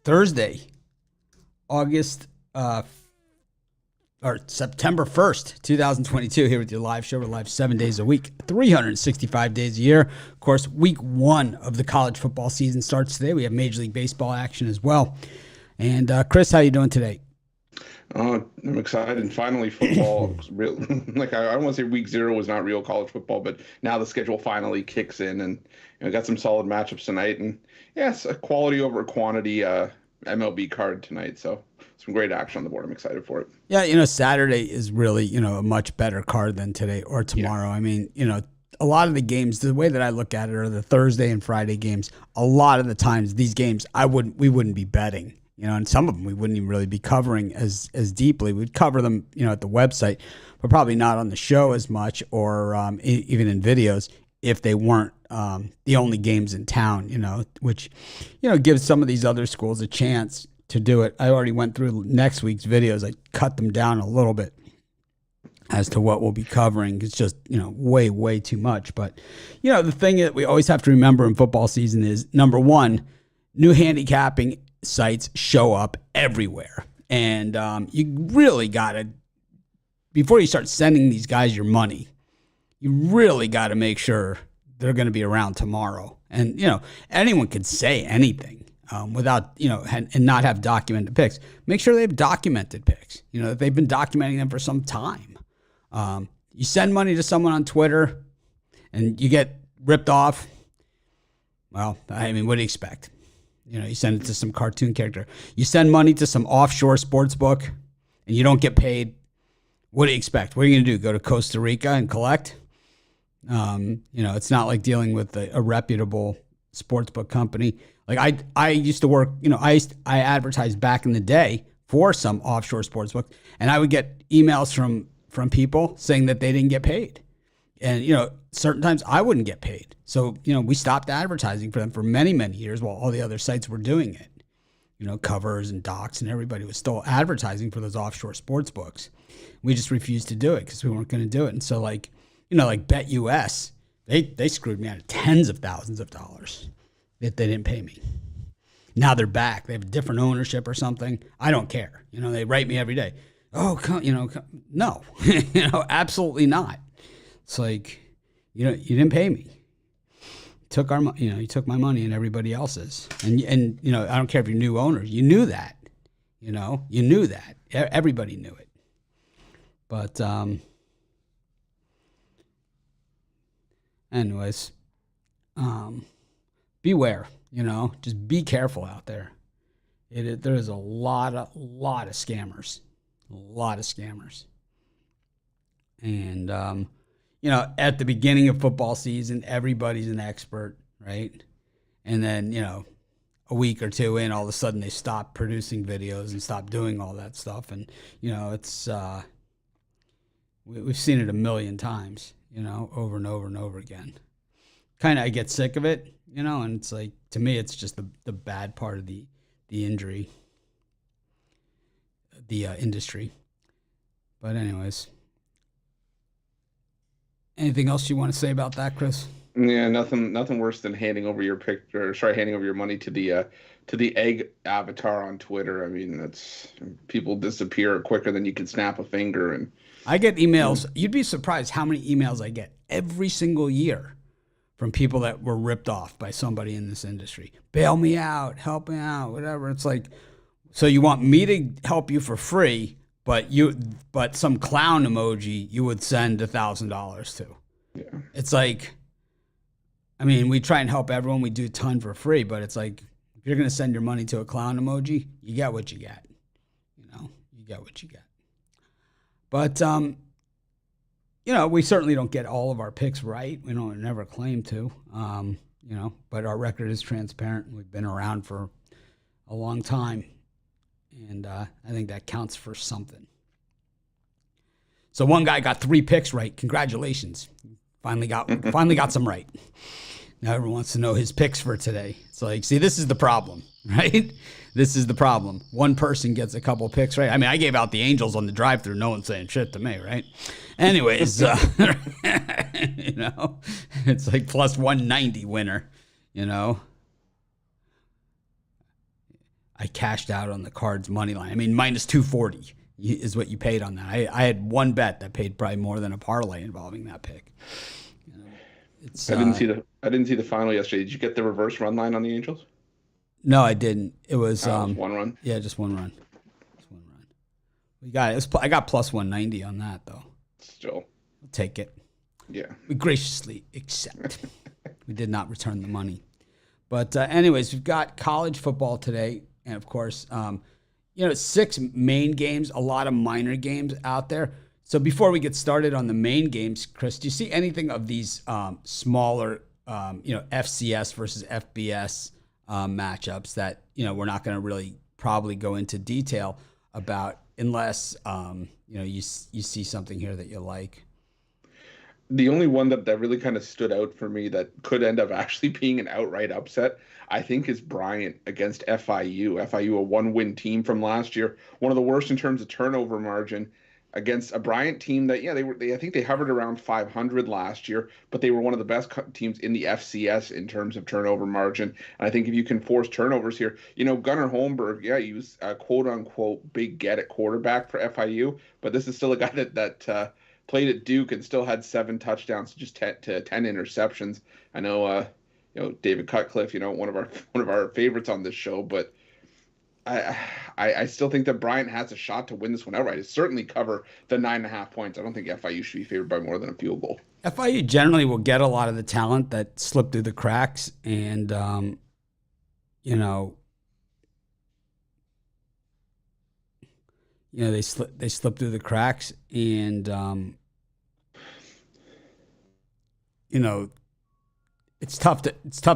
Thursday, August or September 1st, 2022, here with your live show. We're live 7 days a week, 365 days a year. Of course, week one of the college football season starts today. We have Major League Baseball action as well. And Chris, how you doing today? I'm excited. Finally, football. Real, like I don't want to say week zero was not real college football, but now the schedule finally kicks in, and got some solid matchups tonight. And yes, a quality over quantity MLB card tonight. So some great action on the board. I'm excited for it. Yeah, Saturday is really, a much better card than today or tomorrow. Yeah. I mean, a lot of the games, the way that I look at it are the Thursday and Friday games. A lot of the times these games we wouldn't be betting. And some of them we wouldn't even really be covering as deeply. We'd cover them, at the website, but probably not on the show as much or even in videos if they weren't the only games in town, which, gives some of these other schools a chance to do it. I already went through next week's videos. I cut them down a little bit as to what we'll be covering. It's just, way, way too much. But, the thing that we always have to remember in football season is, number one, new handicapping sites show up everywhere. And you really got to, before you start sending these guys your money, you really got to make sure they're going to be around tomorrow. And, anyone could say anything without, and not have documented picks. Make sure they have documented picks, that they've been documenting them for some time. You send money to someone on Twitter and you get ripped off. Well, I mean, what do you expect? You send it to some cartoon character. You send money to some offshore sports book and you don't get paid. What do you expect? What are you going to do? Go to Costa Rica and collect? It's not like dealing with a reputable sports book company. Like I used to work, I advertised back in the day for some offshore sports book, and I would get emails from people saying that they didn't get paid. And, certain times I wouldn't get paid. So, we stopped advertising for them for many, many years while all the other sites were doing it. Covers and docs and everybody was still advertising for those offshore sports books. We just refused to do it because we weren't going to do it. And so like BetUS, they screwed me out of tens of thousands of dollars if they didn't pay me. Now they're back. They have a different ownership or something. I don't care. They write me every day. Oh, no, absolutely not. It's like, you didn't pay me. You took you took my money and everybody else's. And I don't care if you're new owners. You knew that. You knew that. Everybody knew it. But anyways, beware. Just be careful out there. There is a lot of scammers. A lot of scammers. And at the beginning of football season, everybody's an expert, right? And then, a week or two in, all of a sudden they stop producing videos and stop doing all that stuff. And, it's, we've seen it a million times, over and over and over again. Kind of, I get sick of it, and it's like, to me, it's just the bad part of the industry. But anyways. Anything else you want to say about that, Chris? Yeah, nothing worse than handing over your money to the egg avatar on Twitter. I mean, people disappear quicker than you can snap a finger. And I get emails. You'd be surprised how many emails I get every single year from people that were ripped off by somebody in this industry. Bail me out, help me out, whatever. It's like, so you want me to help you for free, but some clown emoji you would send $1,000 to. Yeah. It's like, I mean, we try and help everyone. We do a ton for free, but it's like, if you're going to send your money to a clown emoji, you get what you get. You get what you get. But, we certainly don't get all of our picks right. We don't never claim to, but our record is transparent. We've been around for a long time. And I think that counts for something. So one guy got 3 picks right. Congratulations. Finally got some right. Now everyone wants to know his picks for today. It's like, see, this is the problem, right? This is the problem. One person gets a couple picks right. I mean, I gave out the Angels on the drive-thru. No one's saying shit to me, right? Anyways, it's like plus 190 winner, I cashed out on the Cards money line. I mean, minus 240 is what you paid on that. I had one bet that paid probably more than a parlay involving that pick. I didn't see the final yesterday. Did you get the reverse run line on the Angels? No, I didn't. It was, one run. Yeah, just one run. Just one run. We got it. I got plus 190 on that though. Still, I'll take it. Yeah. We graciously accept. We did not return the money. But anyways, we've got college football today, and of course, 6 main games, a lot of minor games out there. So before we get started on the main games, Chris, do you see anything of these smaller, FCS versus FBS matchups that we're not going to really probably go into detail about unless you see something here that you like? The only one that really kind of stood out for me that could end up actually being an outright upset, I think, is Bryant against FIU. FIU, a 1-win team from last year, one of the worst in terms of turnover margin, against a Bryant team that, I think they hovered around 500 last year, but they were one of the best teams in the FCS in terms of turnover margin. And I think if you can force turnovers here, Gunnar Holmberg, he was a quote unquote big get at quarterback for FIU, but this is still a guy that played at Duke and still had 7 touchdowns, just 10 interceptions. I know, David Cutcliffe, one of our favorites on this show, but I still think that Bryant has a shot to win this one outright. It certainly cover the 9.5 points. I don't think FIU should be favored by more than a field goal. FIU generally will get a lot of the talent that slipped through the cracks, and they slip through the cracks, and it's tough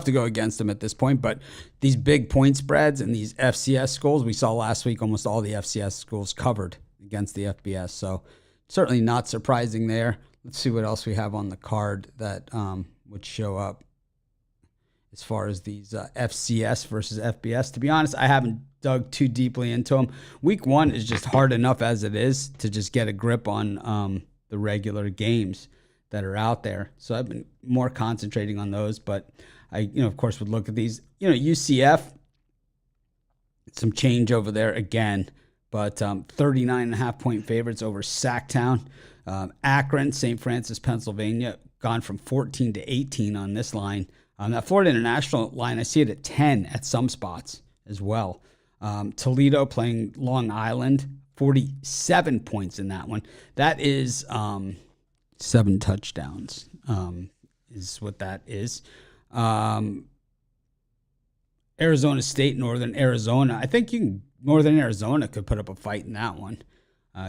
to go against them at this point. But these big point spreads and these FCS schools, we saw last week almost all the FCS schools covered against the FBS. So certainly not surprising there. Let's see what else we have on the card that would show up as far as these FCS versus FBS. To be honest, I haven't dug too deeply into them. Week 1 is just hard enough as it is to just get a grip on the regular games that are out there. So I've been more concentrating on those, but I, of course, would look at these. UCF, some change over there again, but 39.5 point favorites over Sacktown. Akron, St. Francis, Pennsylvania, gone from 14 to 18 on this line. That Florida International line, I see it at 10 at some spots as well. Toledo playing Long Island, 47 points in that one. That is 7 touchdowns is what that is. Arizona State, Northern Arizona. I think Northern Arizona could put up a fight in that one.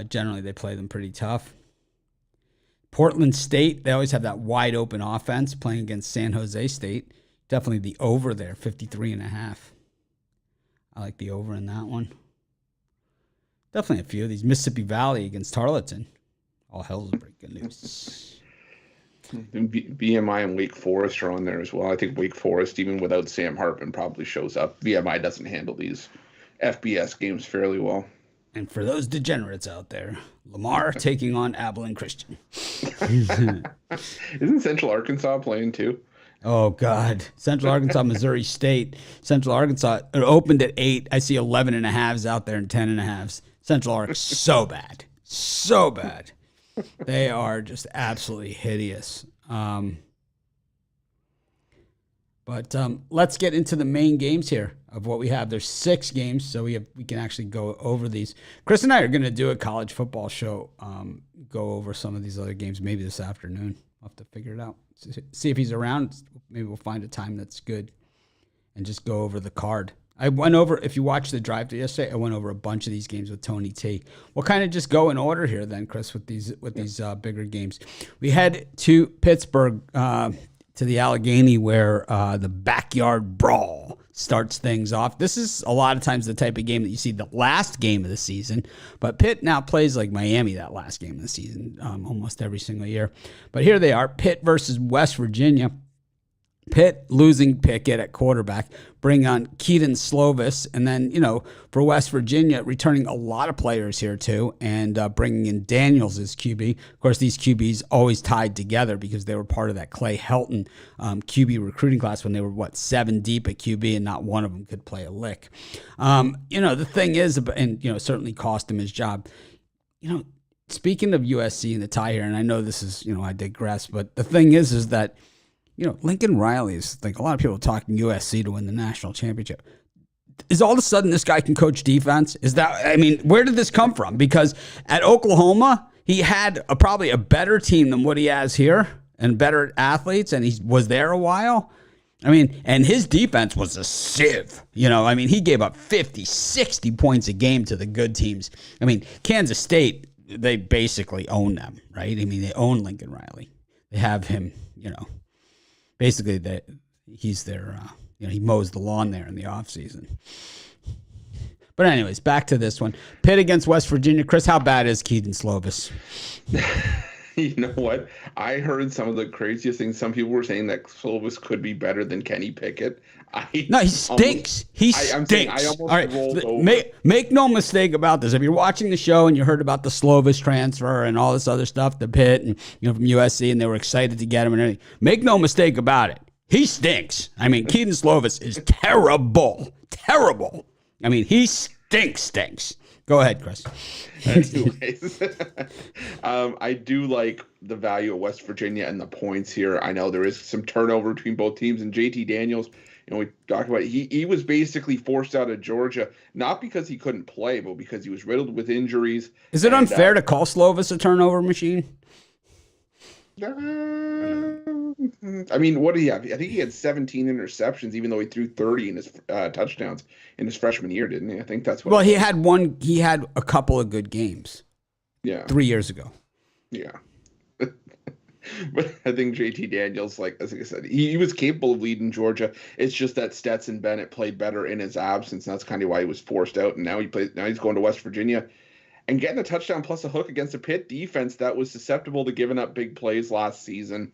Generally, they play them pretty tough. Portland State, they always have that wide open offense playing against San Jose State. Definitely the over there, 53.5. I like the over in that one. Definitely a few of these. Mississippi Valley against Tarleton. All hell's breaking loose. VMI and Wake Forest are on there as well. I think Wake Forest, even without Sam Hartman, probably shows up. VMI doesn't handle these FBS games fairly well. And for those degenerates out there, Lamar taking on Abilene Christian. Isn't Central Arkansas playing too? Oh, God. Central Arkansas, Missouri State. Central Arkansas, it opened at 8. I see 11.5s out there and 10.5s. Central Arkansas, so bad. So bad. They are just absolutely hideous. But let's get into the main games here of what we have. There's 6 games, so we can actually go over these. Chris and I are going to do a college football show, go over some of these other games maybe this afternoon. I'll have to figure it out. See if he's around. Maybe we'll find a time that's good and just go over the card. I went over, if you watched the drive to yesterday, I went over a bunch of these games with Tony T. We'll kind of just go in order here then, Chris, with these bigger games. We head to Pittsburgh, to the Allegheny, where the backyard brawl starts things off. This is a lot of times the type of game that you see the last game of the season, but Pitt now plays like Miami that last game of the season almost every single year. But here they are, Pitt versus West Virginia. Pitt losing Pickett at quarterback, bring on Keaton Slovis, and then, for West Virginia, returning a lot of players here too, and bringing in Daniels as QB. Of course, these QBs always tied together because they were part of that Clay Helton QB recruiting class when they were, 7 deep at QB, and not one of them could play a lick. The thing is, and, certainly cost him his job, speaking of USC and the tie here, and I know this is, I digress, but the thing is that, Lincoln Riley is, like, a lot of people talking USC to win the national championship. Is all of a sudden this guy can coach defense? Where did this come from? Because at Oklahoma, he had probably a better team than what he has here and better athletes, and he was there a while. And his defense was a sieve. He gave up 50, 60 points a game to the good teams. Kansas State, they basically own them, right? They own Lincoln Riley. They have him, basically he's their, he mows the lawn there in the offseason. But anyways, back to this one. Pitt against West Virginia. Chris, how bad is Keaton Slovis? You know what? I heard some of the craziest things. Some people were saying that Slovis could be better than Kenny Pickett. No, he stinks. He stinks. All right, make no mistake about this. If you're watching the show and you heard about the Slovis transfer and all this other stuff, the Pitt and from USC, and they were excited to get him and everything, make no mistake about it. He stinks. Keaton Slovis is terrible. Terrible. He stinks. Go ahead, Chris. Anyways, I do like the value of West Virginia and the points here. I know there is some turnover between both teams, and JT Daniels, we talked about it. He was basically forced out of Georgia, not because he couldn't play, but because he was riddled with injuries. Is it unfair to call Slovis a turnover machine? What did he have? I think he had 17 interceptions, even though he threw 30 in his touchdowns in his freshman year, didn't he? I think that's what. Well, he had a couple of good games. Yeah. 3 years ago. Yeah. But I think JT Daniels, as I said, he was capable of leading Georgia. It's just that Stetson Bennett played better in his absence, and that's kind of why he was forced out. And now he's going to West Virginia and getting a touchdown plus a hook against a Pitt defense that was susceptible to giving up big plays last season.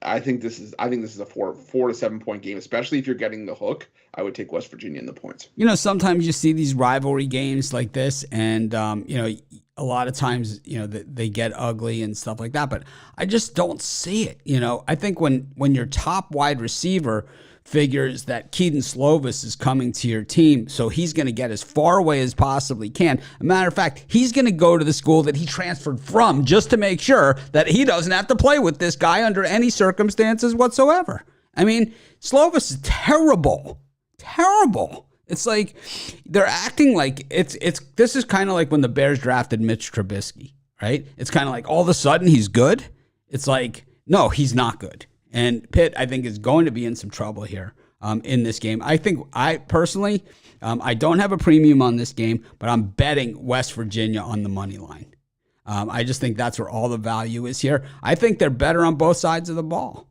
I think this is a 4 to 7 point game, especially if you're getting the hook. I would take West Virginia in the points. Sometimes you see these rivalry games like this, and a lot of times they get ugly and stuff like that. But I just don't see it. I think when your top wide receiver figures that Keaton Slovis is coming to your team, so he's going to get as far away as possibly can. As a matter of fact, he's going to go to the school that he transferred from just to make sure that he doesn't have to play with this guy under any circumstances whatsoever. Slovis is terrible. Terrible. It's like they're acting like this is kind of like when the Bears drafted Mitch Trubisky, right? It's kind of like all of a sudden he's good. It's like, no, he's not good. And Pitt, I think, is going to be in some trouble here in this game. I personally, I don't have a premium on this game, but I'm betting West Virginia on the money line. I just think that's where all the value is here. I think they're better on both sides of the ball.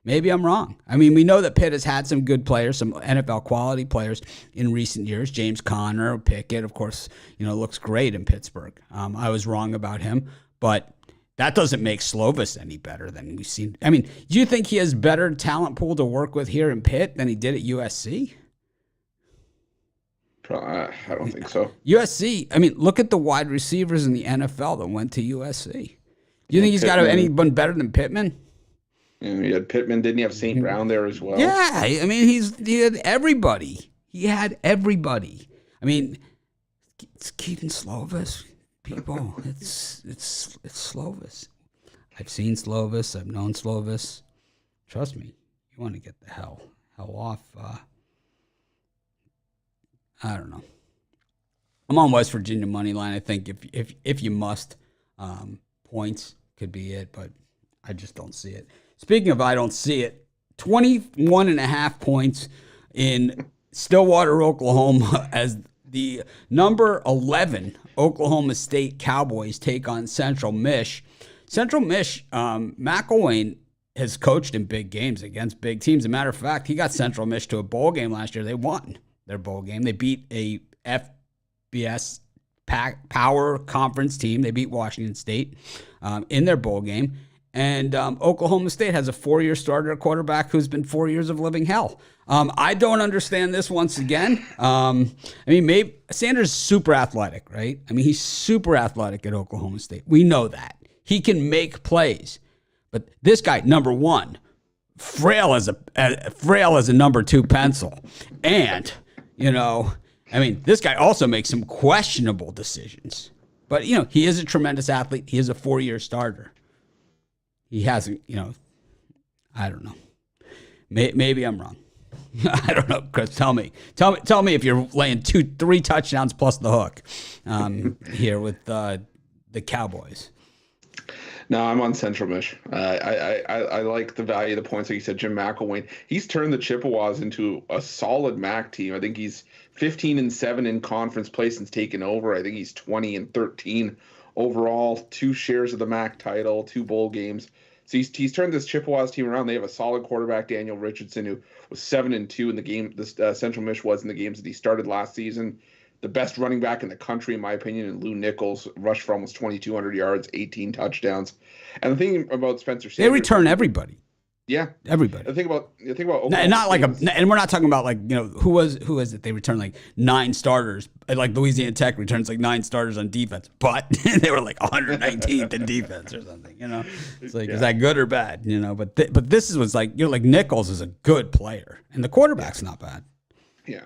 Maybe I'm wrong. We know that Pitt has had some good players, some NFL quality players in recent years. James Conner, Pickett, of course, looks great in Pittsburgh. I was wrong about him, but that doesn't make Slovis any better than we've seen. Do you think he has better talent pool to work with here in Pitt than he did at USC? I don't think so. USC, look at the wide receivers in the NFL that went to USC. Do you think he's got anyone better than Pittman? He had Pittman. Didn't he have St. Brown there as well? Yeah, he had everybody. He had everybody. It's Keaton Slovis. People, it's Slovis. I've seen Slovis. I've known Slovis. Trust me, you want to get the hell off. I don't know. I'm on West Virginia money line. I think if you must, points could be it, but I just don't see it. Speaking of I don't see it, 21.5 points in Stillwater, Oklahoma, as the number 11 Oklahoma State Cowboys take on Central Mich. Central Mich, McElwain has coached in big games against big teams. As a matter of fact, he got Central Mich to a bowl game last year. They won their bowl game. They beat a FBS Power Conference team. They beat Washington State in their bowl game. And Oklahoma State has a 4-year starter at quarterback who's been 4 years of living hell. I don't understand this once again. Maybe Sanders is super athletic, right? I mean, he's super athletic at Oklahoma State. We know that. He can make plays. But this guy, number one, frail as a number 2 pencil. And, this guy also makes some questionable decisions. But, he is a tremendous athlete. He is a 4-year starter. He hasn't, I don't know. Maybe I'm wrong. I don't know, Chris. Tell me if you're laying 3 touchdowns plus the hook here with the Cowboys. No, I'm on Central Mich. I like the value of the points. Like you said, Jim McElwain. He's turned the Chippewas into a solid MAC team. I think he's 15-7 in conference play since taking over. I think he's 20-13 overall. 2 shares of the MAC title, 2 bowl games. So he's turned this Chippewas team around. They have a solid quarterback, Daniel Richardson, who was 7-2 in the game. This Central Mich was in the games that he started last season. The best running back in the country, in my opinion, and Lou Nichols rushed for almost 2,200 yards, 18 touchdowns. And the thing about Spencer Sanders, they return everybody. Yeah, everybody. The thing about and not like and we're not talking about like who is it? They returned like 9 starters. Like Louisiana Tech returns like 9 starters on defense, but they were like 119th in defense or something. It's like is that good or bad? But this was like Nichols is a good player, and the quarterback's not bad. Yeah.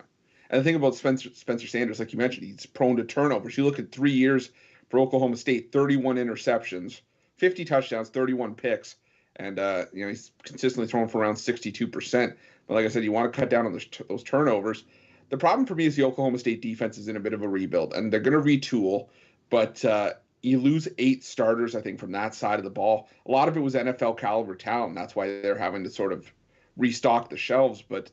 And the thing about Spencer Sanders, like you mentioned, he's prone to turnovers. You look at 3 years for Oklahoma State, 31 interceptions, 50 touchdowns, 31 picks. And, he's consistently throwing for around 62%. But like I said, you want to cut down on those turnovers. The problem for me is the Oklahoma State defense is in a bit of a rebuild, and they're going to retool. But you lose 8 starters, I think, from that side of the ball. A lot of it was NFL caliber talent. That's why they're having to sort of restock the shelves. But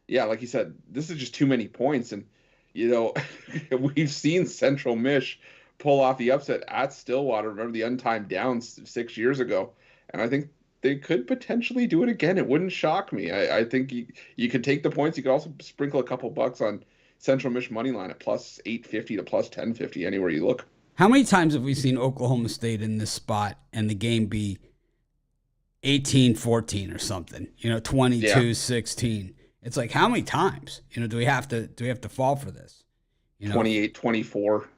yeah, like you said, this is just too many points. And, we've seen Central Mich pull off the upset at Stillwater. Remember the untimed downs 6 years ago. And I think they could potentially do it again. It wouldn't shock me. I think you could take the points. You could also sprinkle a couple bucks on Central Mich money line at plus 850 to plus 1050 anywhere you look. How many times have we seen Oklahoma State in this spot and the game be 18-14 or something? 22-16. It's like, how many times? Do we have to fall for this? 28-24.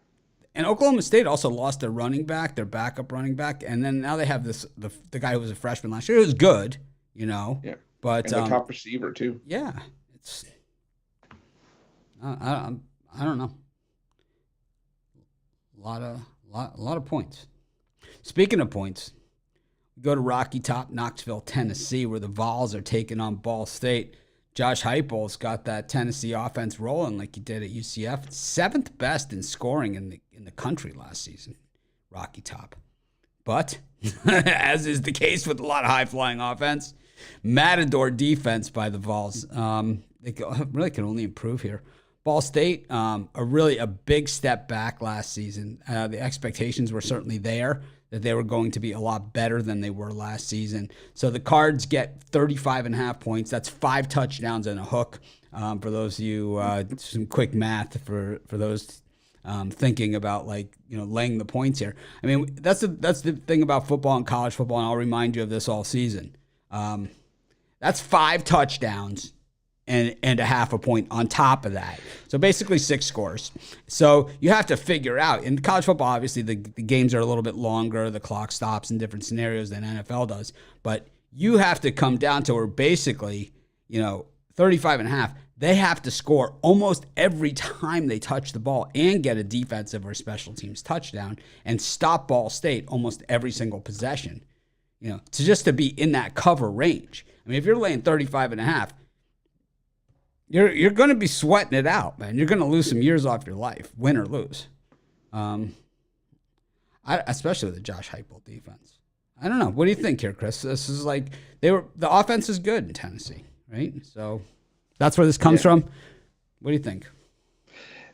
And Oklahoma State also lost their running back, their backup running back, and then now they have the guy who was a freshman last year. It was good, Yeah. But and the top receiver too. Yeah, it's I don't know. A lot of points. Speaking of points, we go to Rocky Top, Knoxville, Tennessee, where the Vols are taking on Ball State. Josh Heupel's got that Tennessee offense rolling like he did at UCF. 7th best in scoring in the country last season, Rocky Top. But, as is the case with a lot of high-flying offense, matador defense by the Vols. They really can only improve here. Ball State, a big step back last season. The expectations were certainly there that they were going to be a lot better than they were last season. So the Cards get 35.5 points. That's 5 touchdowns and a hook. For those of you, some quick math for those thinking about laying the points here. I mean, that's the thing about football and college football, and I'll remind you of this all season. That's 5 touchdowns and a half a point on top of that. So basically 6 scores. So you have to figure out, in college football, obviously the games are a little bit longer, the clock stops in different scenarios than NFL does, but you have to come down to where basically, 35 and a half, they have to score almost every time they touch the ball and get a defensive or special teams touchdown and stop Ball State almost every single possession, to be in that cover range. I mean, if you're laying 35 and a half, you're going to be sweating it out, man. You're going to lose some years off your life, win or lose. Especially with the Josh Heupel defense. I don't know. What do you think here, Chris? This is like the offense is good in Tennessee, right? So that's where this comes from. What do you think?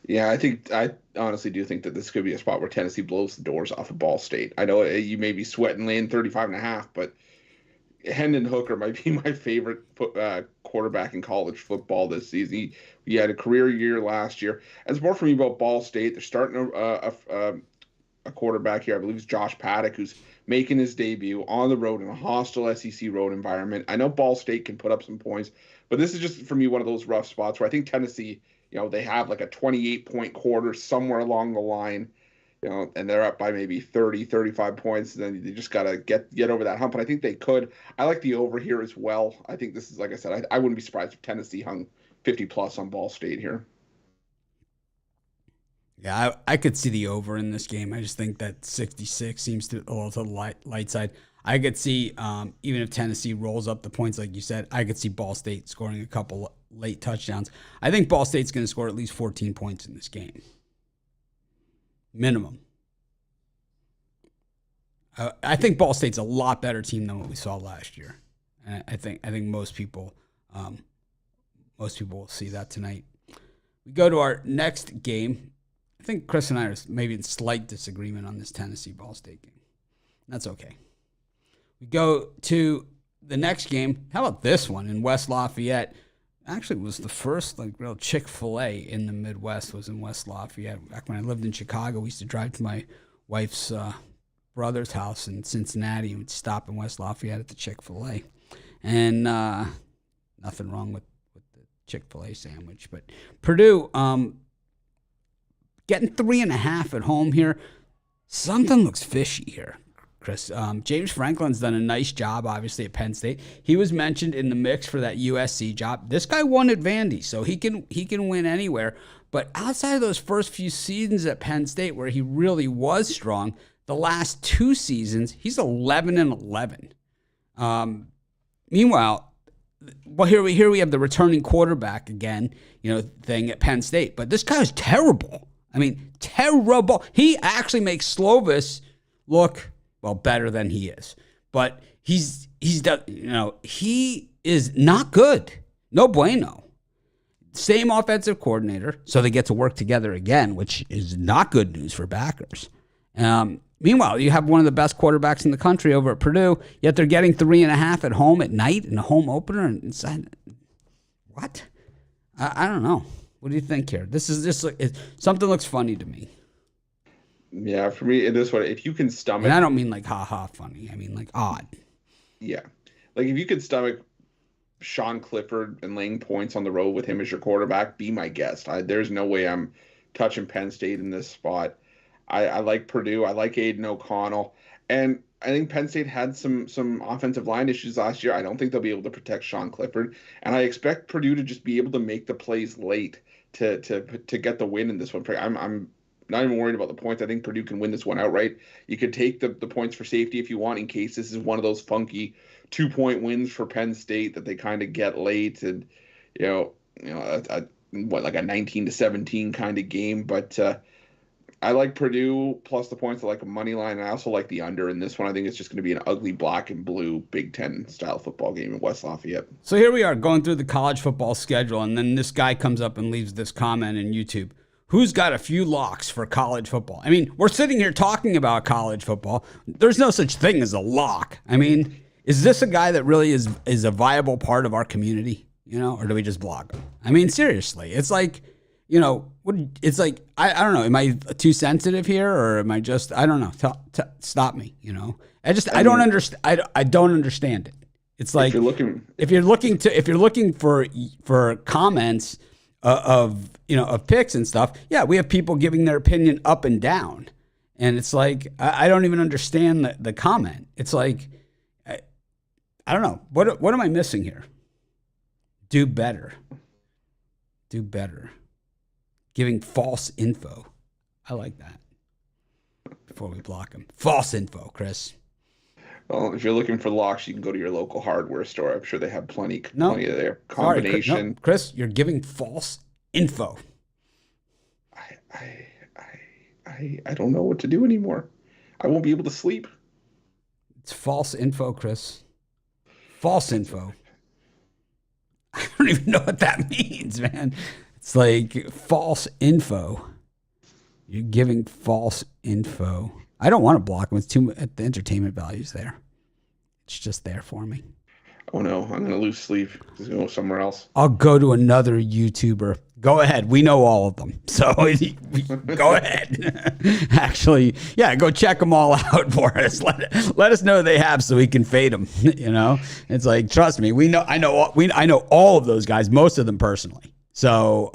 Yeah, I honestly do think that this could be a spot where Tennessee blows the doors off of Ball State. I know you may be sweating laying 35 and a half, but Hendon Hooker might be my favorite quarterback in college football this season. He had a career year last year. And it's more for me about Ball State. They're starting a quarterback here. I believe it's Josh Paddock, who's making his debut on the road in a hostile SEC road environment. I know Ball State can put up some points, but this is just for me one of those rough spots where I think Tennessee, they have like a 28-point quarter somewhere along the line, and they're up by maybe 30, 35 points. And then they just got to get over that hump. And I think they could. I like the over here as well. I think this is, like I said, I wouldn't be surprised if Tennessee hung 50 plus on Ball State here. Yeah, I could see the over in this game. I just think that 66 seems to a little to the light side. I could see, even if Tennessee rolls up the points, like you said, I could see Ball State scoring a couple late touchdowns. I think Ball State's going to score at least 14 points in this game. Minimum. I think Ball State's a lot better team than what we saw last year. I think most people will see that tonight. We go to our next game. I think Chris and I are maybe in slight disagreement on this Tennessee-Ball State game. That's okay. We go to the next game. How about this one in West Lafayette? Actually, it was the first real Chick-fil-A in the Midwest was in West Lafayette. Back when I lived in Chicago, we used to drive to my wife's brother's house in Cincinnati and we'd stop in West Lafayette at the Chick-fil-A. And nothing wrong with the Chick-fil-A sandwich. But Purdue, getting 3.5 at home here, something looks fishy here, Chris. James Franklin's done a nice job, obviously, at Penn State. He was mentioned in the mix for that USC job. This guy won at Vandy, so he can win anywhere. But outside of those first few seasons at Penn State, where he really was strong, the last 2 seasons he's 11-11. Meanwhile, well, here we have the returning quarterback again, thing at Penn State. But this guy's terrible. I mean, terrible. He actually makes Slovis look, well, better than he is. But he's done, he is not good. No bueno. Same offensive coordinator, so they get to work together again, which is not good news for backers. Meanwhile, you have one of the best quarterbacks in the country over at Purdue, yet they're getting 3.5 at home at night in a home opener. And what? I don't know. What do you think here? This is just something looks funny to me. Yeah, for me, it is what if you can stomach. And I don't mean like ha funny. I mean like odd. Yeah, like if you could stomach Sean Clifford and laying points on the road with him as your quarterback, be my guest. There's no way I'm touching Penn State in this spot. I like Purdue. I like Aiden O'Connell, and I think Penn State had some offensive line issues last year. I don't think they'll be able to protect Sean Clifford, and I expect Purdue to just be able to make the plays late to get the win in this one. I'm not even worried about the points. I think Purdue can win this one outright. You could take the points for safety if you want, in case this is one of those funky 2-point wins for Penn State that they kind of get late, and like a 19-17 kind of game. But I like Purdue plus the points. I like a money line. I also like the under in this one. I think it's just going to be an ugly black and blue Big Ten style football game in West Lafayette. So here we are going through the college football schedule, and then this guy comes up and leaves this comment in YouTube. Who's got a few locks for college football? I mean, we're sitting here talking about college football. There's no such thing as a lock. I mean, is this a guy that really is a viable part of our community? Or do we just block him? I mean, seriously, it's like, it's like, I don't know. Am I too sensitive here, or am I just, I don't know. Stop me. I don't understand. I don't understand it. It's like if you're looking for comments of picks and stuff. Yeah, we have people giving their opinion up and down, and it's like I don't even understand the comment. It's like I don't know what am I missing here? Do better. Giving false info. I like that. Before we block them, false info, Chris. Well, if you're looking for locks, you can go to your local hardware store. I'm sure they have plenty of their combination. Sorry, Chris, you're giving false info. I don't know what to do anymore. I won't be able to sleep. It's false info, Chris. False info. I don't even know what that means, man. It's like false info. You're giving false info. I don't want to block them. It's too much. The entertainment value's there. It's just there for me. Oh no, I'm gonna lose sleep. Just go somewhere else. I'll go to another YouTuber. Go ahead. We know all of them. So go ahead. Actually, yeah, go check them all out for us. Let us know they have so we can fade them. It's like, trust me, I know all of those guys, most of them personally. So,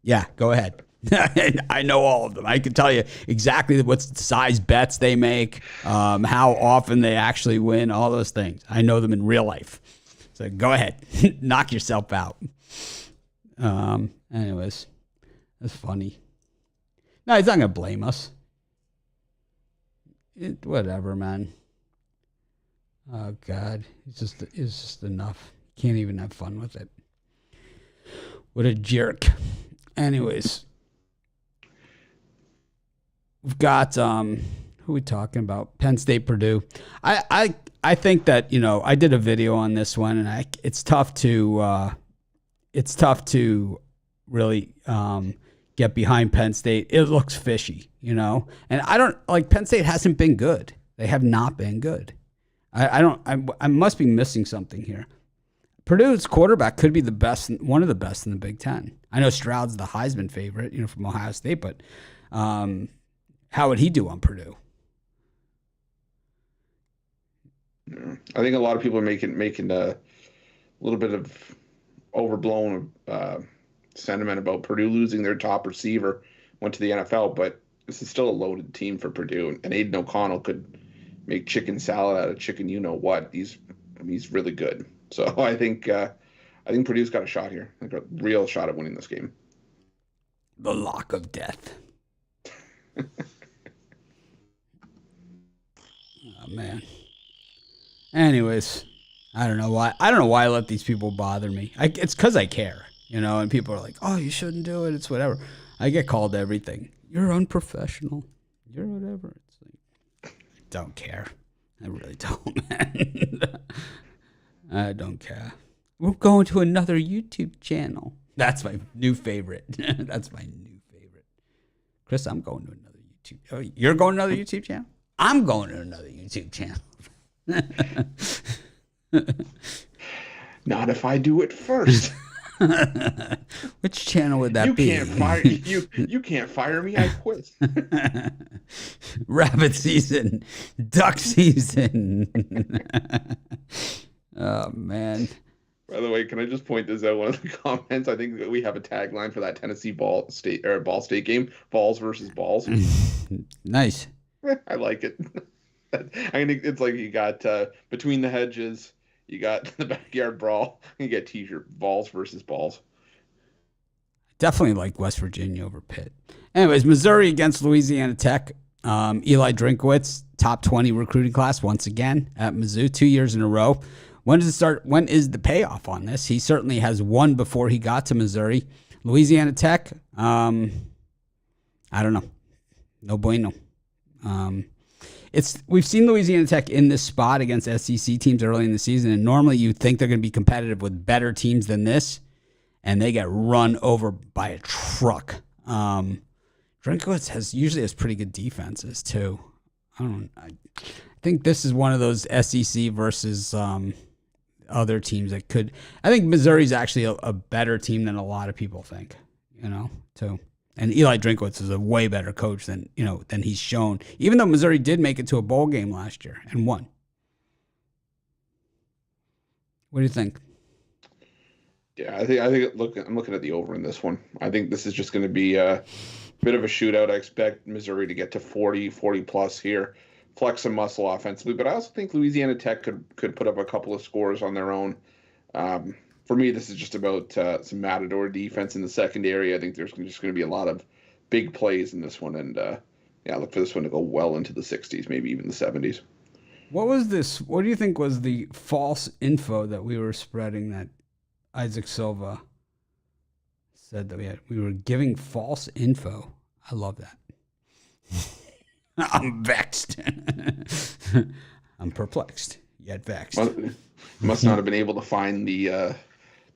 yeah, go ahead. I know all of them. I can tell you exactly what size bets they make, how often they actually win, all those things. I know them in real life. So go ahead. Knock yourself out. Anyways, that's funny. No, he's not gonna blame us. Whatever, man. Oh God, it's just enough. Can't even have fun with it. What a jerk. Anyways, we've got who are we talking about? Penn State, Purdue. I think that I did a video on this one, and it's tough to really get behind Penn State. It looks fishy, and I don't like Penn State hasn't been good. They have not been good. I must be missing something here. Purdue's quarterback could be one of the best in the Big Ten. I know Stroud's the Heisman favorite, from Ohio State, but how would he do on Purdue? I think a lot of people are making a little bit of overblown sentiment about Purdue losing their top receiver, went to the NFL, but this is still a loaded team for Purdue, and Aiden O'Connell could make chicken salad out of chicken. What? He's really good. So I think Purdue's got a shot here, like a real shot at winning this game. The lock of death. Oh man. Anyways, I don't know why I let these people bother me. It's because I care, and people are like, oh, you shouldn't do it. It's whatever. I get called everything. You're unprofessional. You're whatever. It's like, I don't care. I really don't, man. I don't care. We're going to another YouTube channel. That's my new favorite. That's my new favorite. Chris, I'm going to another YouTube. Oh, you're going to another YouTube channel? I'm going to another YouTube channel. Not if I do it first. Which channel would that be? You can't fire me. I quit. Rabbit season, duck season. Oh man. By the way, can I just point this out? One of the comments, I think that we have a tagline for that Tennessee Ball State game: balls versus balls. Nice. I like it. I think it's like you got between the hedges, you got the backyard brawl, you get t-shirt balls versus balls. Definitely like West Virginia over Pitt. Anyways, Missouri against Louisiana Tech. Eli Drinkwitz, top 20 recruiting class once again at Mizzou, 2 years in a row. When does it start? When is the payoff on this? He certainly has won before he got to Missouri. Louisiana Tech, I don't know. No bueno. We've seen Louisiana Tech in this spot against SEC teams early in the season, and normally you'd think they're going to be competitive with better teams than this, and they get run over by a truck. Drinkwitz usually has pretty good defenses too. I think this is one of those SEC versus other teams that could. I think Missouri's actually a better team than a lot of people think. Too. And Eli Drinkwitz is a way better coach than he's shown. Even though Missouri did make it to a bowl game last year and won. What do you think? Yeah, I think I'm looking at the over in this one. I think this is just going to be a bit of a shootout. I expect Missouri to get to 40 plus here, flex some muscle offensively. But I also think Louisiana Tech could put up a couple of scores on their own. For me, this is just about some matador defense in the secondary. I think there's just going to be a lot of big plays in this one. And, look for this one to go well into the 60s, maybe even the 70s. What was this? What do you think was the false info that we were spreading that Isaac Silva said that we were giving false info? I love that. I'm vexed. I'm perplexed, yet vexed. Must not have been able to find the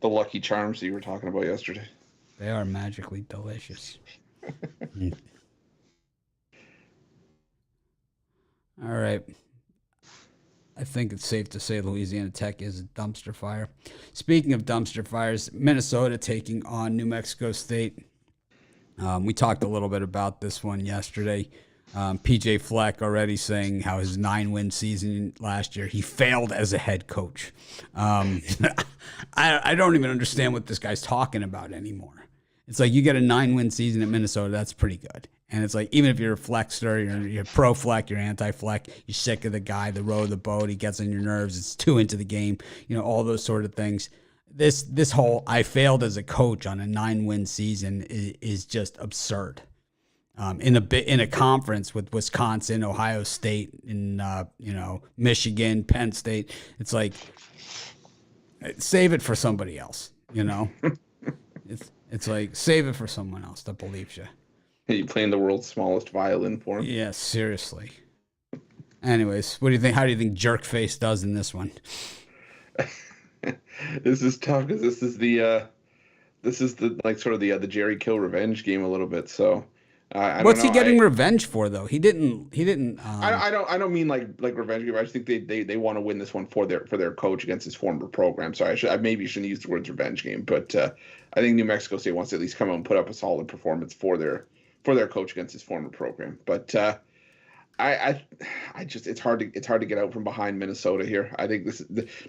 Lucky Charms that you were talking about yesterday. They are magically delicious. All right. I think it's safe to say Louisiana Tech is a dumpster fire. Speaking of dumpster fires, Minnesota taking on New Mexico State. We talked a little bit about this one yesterday. PJ Fleck already saying how his 9-win season last year, he failed as a head coach. I don't even understand what this guy's talking about anymore. It's like you get a 9-win season at Minnesota, that's pretty good. And it's like, even if you're a Fleckster, you're pro Fleck, you're anti-Fleck, you're sick of the guy, the row of the boat, he gets on your nerves, it's too into the game, all those sort of things. This whole I failed as a coach on a 9-win season is just absurd. In a conference with Wisconsin, Ohio State, and Michigan, Penn State, it's like save it for somebody else. It's like save it for someone else that believes you. Are you playing the world's smallest violin for him? Yeah, seriously. Anyways, what do you think? How do you think Jerkface does in this one? This is tough because this is the Jerry Kill revenge game a little bit. So. What's he getting revenge for though? He didn't. I don't mean like revenge game. I just think they want to win this one for their coach against his former program. So I maybe shouldn't use the words revenge game, but I think New Mexico State wants to at least come out and put up a solid performance for their coach against his former program. But I just it's hard to get out from behind Minnesota here. I think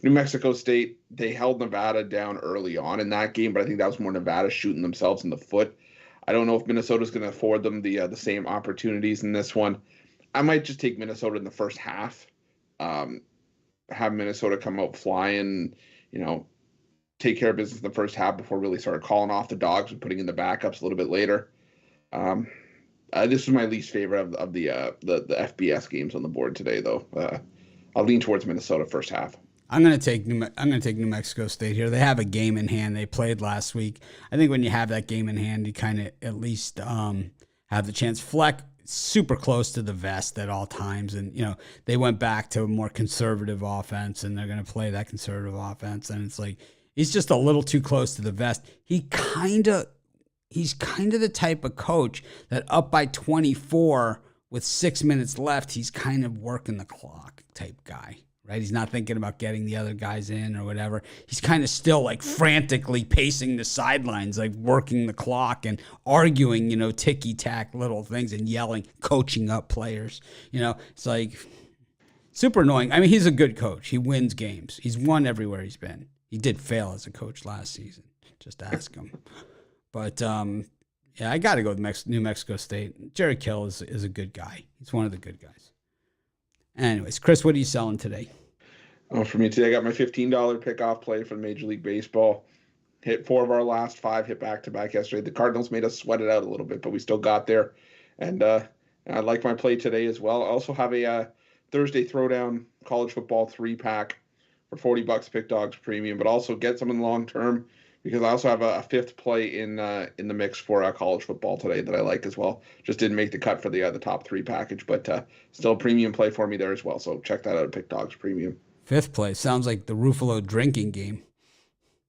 New Mexico State, they held Nevada down early on in that game, but I think that was more Nevada shooting themselves in the foot. I don't know if Minnesota's going to afford them the same opportunities in this one. I might just take Minnesota in the first half. Have Minnesota come out flying, take care of business in the first half before really start calling off the dogs and putting in the backups a little bit later. This is my least favorite of the FBS games on the board today, though. I'll lean towards Minnesota first half. I'm gonna take New Mexico State here. They have a game in hand. They played last week. I think when you have that game in hand, you kind of at least have the chance. Fleck super close to the vest at all times, and they went back to a more conservative offense, and they're gonna play that conservative offense. And it's like he's just a little too close to the vest. He's kind of the type of coach that up by 24 with 6 minutes left, he's kind of working the clock type guy. Right? He's not thinking about getting the other guys in or whatever. He's kind of still like frantically pacing the sidelines, like working the clock and arguing, ticky-tack little things and yelling, coaching up players. It's like super annoying. I mean, he's a good coach. He wins games. He's won everywhere he's been. He did fail as a coach last season. Just ask him. But, yeah, I got to go with New Mexico State. Jerry Kill is a good guy. He's one of the good guys. Anyways, Chris, what are you selling today? Oh, for me today, I got my $15 pick-off play from Major League Baseball. Hit 4 of our last 5, hit back-to-back yesterday. The Cardinals made us sweat it out a little bit, but we still got there. And I like my play today as well. I also have a Thursday Throwdown college football 3-pack for $40 Pick Dogs Premium, but also get some in the long term because I also have a 5th play in the mix for college football today that I like as well. Just didn't make the cut for the top 3 package, but still a premium play for me there as well. So check that out at Pick Dogs Premium. 5th play sounds like the Ruffalo drinking game.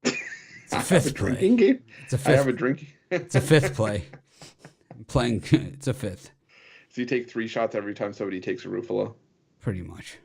It's a 5th play. Drinking game? It's a 5th. I have a drinking. It's a 5th play. I'm playing. It's a 5th. So you take 3 shots every time somebody takes a Ruffalo. Pretty much.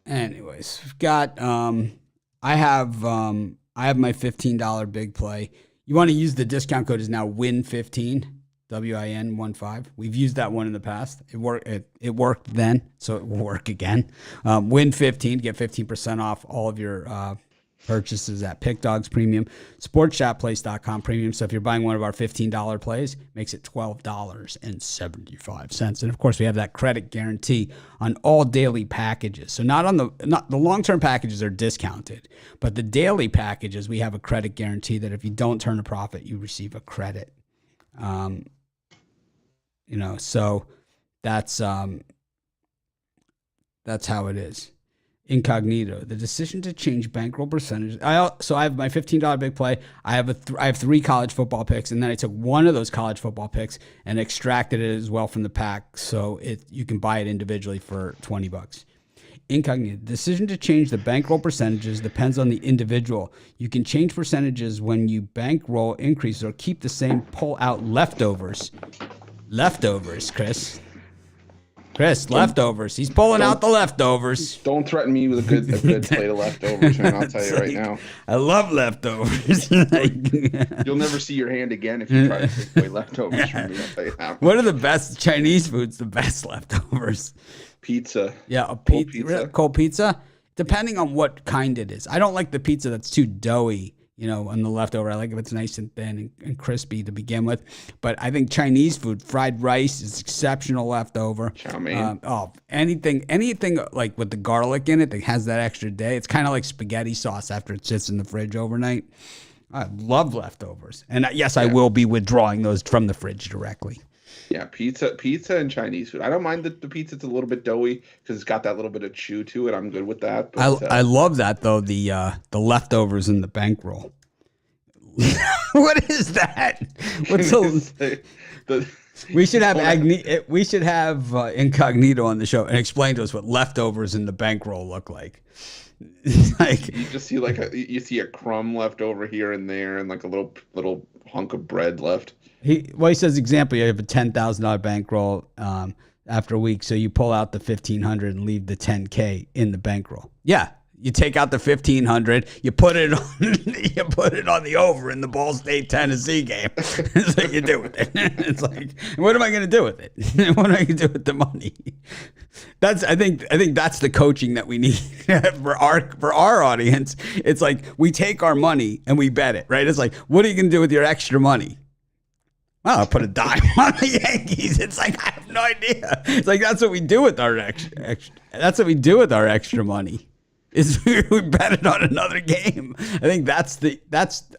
Anyways, we've got. I have my $15 big play. You want to use the discount code is now WIN15. WIN15. We've used that one in the past. It worked then, so it will work again. WIN15 to get 15% off all of your purchases at Pick Dogs Premium. SportsShopPlace.com Premium. So if you're buying one of our $15 plays, makes it $12.75. And of course, we have that credit guarantee on all daily packages. So not the long-term packages are discounted, but the daily packages, we have a credit guarantee that if you don't turn a profit, you receive a credit. So that's how it is. Incognito. The decision to change bankroll percentage. So I have my $15 big play. I have 3 college football picks, and then I took one of those college football picks and extracted it as well from the pack, so you can buy it individually for $20. Incognito. The decision to change the bankroll percentages depends on the individual. You can change percentages when you bankroll increases or keep the same, pull out leftovers. Leftovers, Chris. Chris, leftovers. He's pulling out the leftovers. Don't threaten me with a good plate of leftovers, man. I'll tell you right now. I love leftovers. You'll never see your hand again if you try to take away leftovers from me. I'll tell you that. What are the best Chinese foods? The best leftovers? Pizza. Yeah, cold pizza. Depending on what kind it is. I don't like the pizza that's too doughy. On the leftover. I like if it's nice and thin and crispy to begin with. But I think Chinese food, fried rice is exceptional leftover. Chow mein. Anything like with the garlic in it that has that extra day. It's kind of like spaghetti sauce after it sits in the fridge overnight. I love leftovers. And yes, I will be withdrawing those from the fridge directly. Yeah, pizza and Chinese food. I don't mind the pizza. It's a little bit doughy because it's got that little bit of chew to it. I'm good with that. But, I love that though. The leftovers in the bankroll. What is that? What's we should have Incognito on the show and explain to us what leftovers in the bankroll look like. Like you just see you see a crumb left over here and there, and like a little hunk of bread left. He says, example, you have a $10,000 bankroll after a week, so you pull out the $1,500 and leave the $10K in the bankroll. Yeah, you take out the $1,500, you put it on the over in the Ball State Tennessee game. That's what you do with it. It's like, what am I going to do with it? What am I going to do with the money? I think that's the coaching that we need for our audience. It's like we take our money and we bet it, right? It's like, what are you going to do with your extra money? Oh, I'll put a dime on the Yankees. It's like, I have no idea. It's like, that's what we do with our that's what we do with our extra money. Is we bet it on another game. I think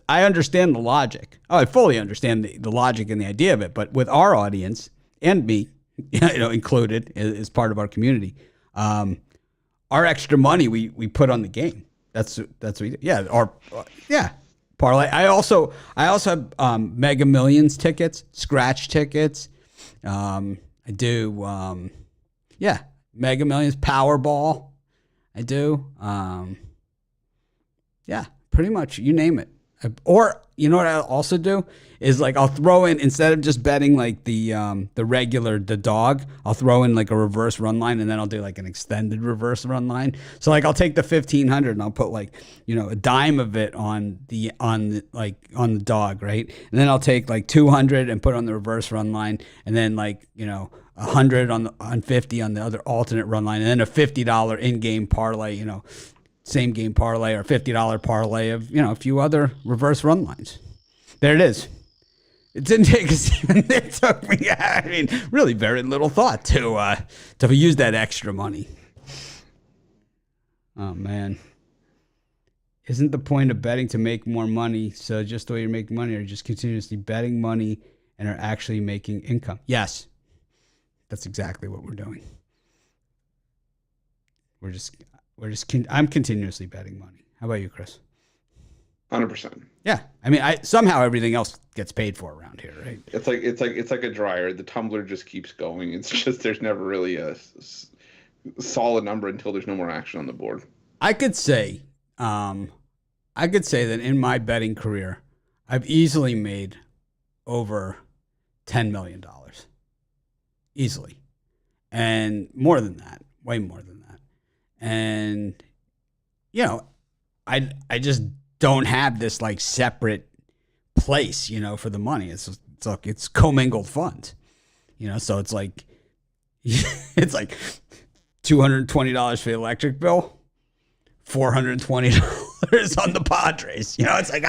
I understand the logic. Oh, I fully understand the logic and the idea of it. But with our audience and me, included as part of our community, our extra money we put on the game. That's what we do. Yeah. Parlay. I also have Mega Millions tickets, scratch tickets. I do Mega Millions, Powerball. I do. Pretty much you name it. Or you know what I'll also do is like I'll throw in, instead of just betting like the dog, I'll throw in like a reverse run line, and then I'll do like an extended reverse run line. So like I'll take the $1,500 and I'll put like a dime of it on the dog, right? And then I'll take like 200 and put it on the reverse run line, and then like 100 on 50 on the other alternate run line, and then a $50 in-game parlay, same game parlay, or $50 parlay of a few other reverse run lines. There it is. It didn't take us. It took me. Really very little thought to use that extra money. Oh man, isn't the point of betting to make more money? So just the way you're making money, or just continuously betting money and are actually making income? Yes, that's exactly what we're doing. I'm continuously betting money. How about you, Chris? 100%. Yeah, somehow everything else gets paid for around here, right? It's like a dryer. The tumbler just keeps going. It's just there's never really a solid number until there's no more action on the board. I could say that in my betting career, I've easily made over $10 million, easily, and more than that, way more than that, and I just don't have this like separate place, for the money. It's commingled funds, so it's like $220 for the electric bill, $420 on the Padres. It's like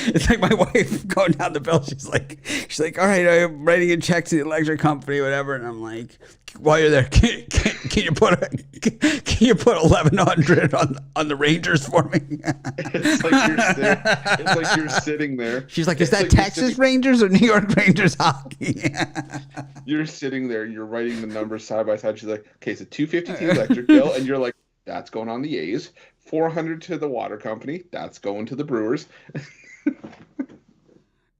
it's like my wife going down the bill. She's like, all right, I'm writing a check to the electric company, whatever. And I'm like, while you're there, can you put $1,100 on the Rangers for me? It's like you're sitting there. She's like, is that Texas Rangers or New York Rangers hockey? You're sitting there, you're writing the numbers side by side. She's like, okay, so $250 electric bill, and you're like, that's going on the A's. $400 to the water company. That's going to the Brewers.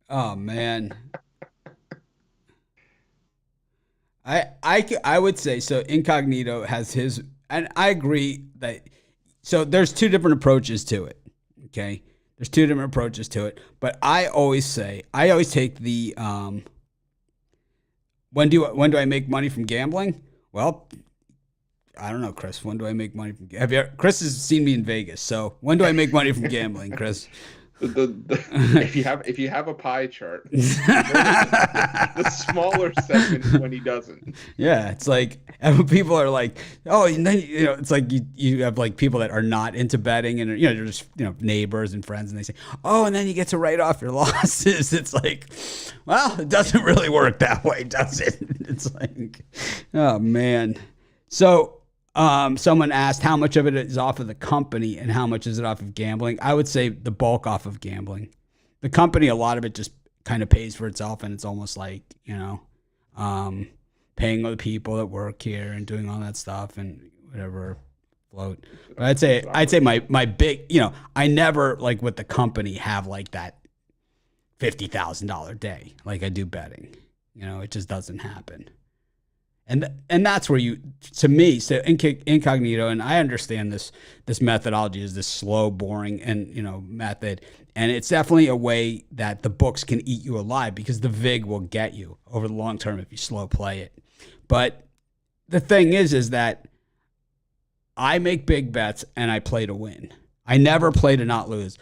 Oh man. I would say so. Incognito has his, and I agree that. So there's two different approaches to it. Okay, there's two different approaches to it. But I always take the when do I make money from gambling? Well, I don't know, Chris. When do I make money from? Chris has seen me in Vegas, so when do I make money from gambling, Chris? If you have a pie chart, the smaller segment is when he doesn't. Yeah, it's like people are like, oh, and then it's like you have like people that are not into betting, and they're just neighbors and friends, and they say, oh, and then you get to write off your losses. It's like, well, it doesn't really work that way, does it? It's like, oh man. So someone asked how much of it is off of the company and how much is it off of gambling. I would say the bulk off of gambling. The company, a lot of it just kind of pays for itself, and it's almost like, paying the people that work here and doing all that stuff and whatever float. But I'd say my big, I never, like with the company, have like that $50,000 day like I do betting. It just doesn't happen. And that's where to me, so incognito, and I understand this methodology is this slow, boring, and method, and it's definitely a way that the books can eat you alive because the vig will get you over the long term if you slow play it. But the thing is that I make big bets and I play to win. I never play to not lose.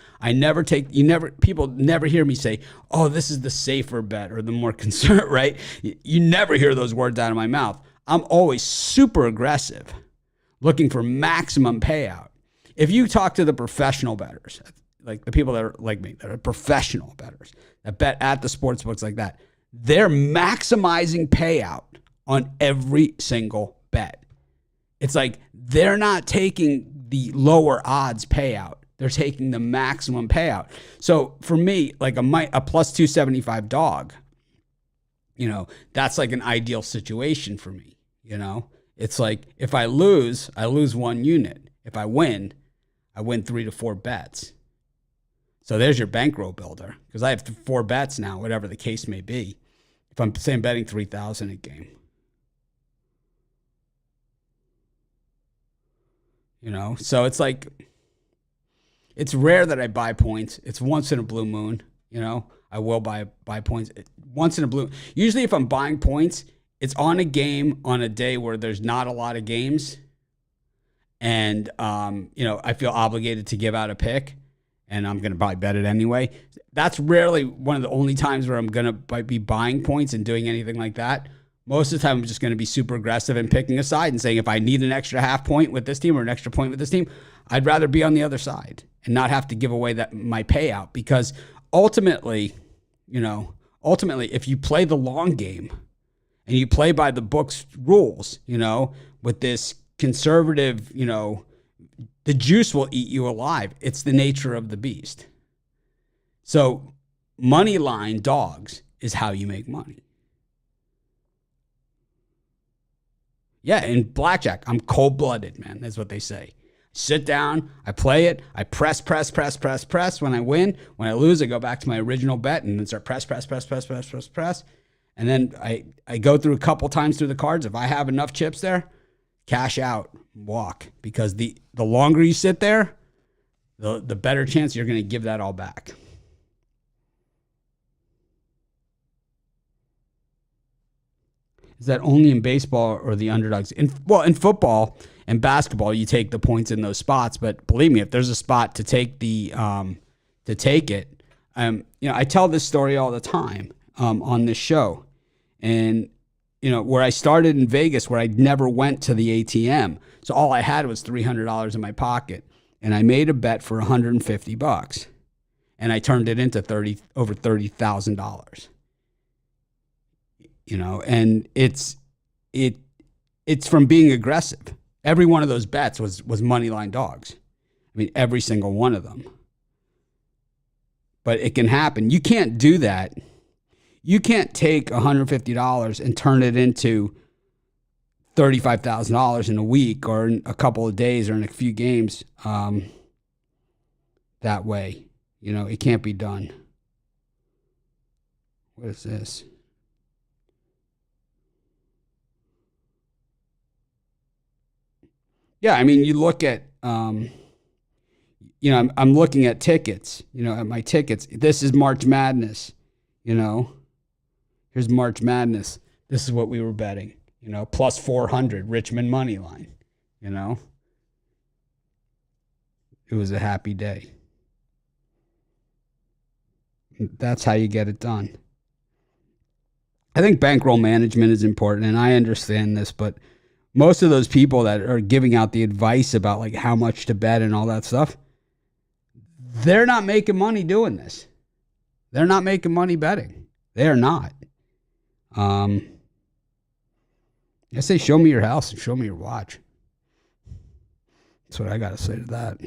People never hear me say, oh, this is the safer bet or the more concerned, right? You never hear those words out of my mouth. I'm always super aggressive, looking for maximum payout. If you talk to the professional bettors, like the people that are like me, that are professional bettors, that bet at the sports books like that, they're maximizing payout on every single bet. It's like they're not taking the lower odds payout. They're taking the maximum payout. So for me, like a plus 275 dog, that's like an ideal situation for me. It's like if I lose 1 unit. If I win 3 to 4 bets. So there's your bankroll builder because I have 4 bets now, whatever the case may be. If I'm saying betting 3,000 a game. So it's like, it's rare that I buy points. It's once in a blue moon, I will buy points once in a blue. Usually if I'm buying points, it's on a game on a day where there's not a lot of games. And, I feel obligated to give out a pick and I'm going to probably bet it anyway. That's rarely one of the only times where I'm going to be buying points and doing anything like that. Most of the time, I'm just going to be super aggressive and picking a side and saying, if I need an extra half point with this team or an extra point with this team, I'd rather be on the other side and not have to give away my payout. Because ultimately, if you play the long game and you play by the book's rules, with this conservative, the juice will eat you alive. It's the nature of the beast. So money line dogs is how you make money. Yeah, in blackjack, I'm cold-blooded, man. That's what they say. Sit down, I play it, I press. When I win, when I lose, I go back to my original bet and then start press. And then I go through a couple times through the cards. If I have enough chips there, cash out, walk. Because the longer you sit there, the better chance you're going to give that all back. Is that only in baseball or the underdogs? In football and basketball, you take the points in those spots. But believe me, if there's a spot to take it, I tell this story all the time on this show, and where I started in Vegas, where I never went to the ATM, so all I had was $300 in my pocket, and I made a bet for $150, and I turned it into over $30,000. And it's from being aggressive. Every one of those bets was money line dogs. I mean, every single one of them. But it can happen. You can't do that. You can't take $150 and turn it into $35,000 in a week or in a couple of days or in a few games that way. It can't be done. What is this? Yeah, I mean, you look at, I'm looking at tickets, at my tickets. This is March Madness, Here's March Madness. This is what we were betting, plus 400 Richmond money line, It was a happy day. That's how you get it done. I think bankroll management is important, and I understand this, but most of those people that are giving out the advice about like how much to bet and all that stuff, they're not making money doing this. They're not making money betting. They are not. I say, show me your house and show me your watch. That's what I got to say to that.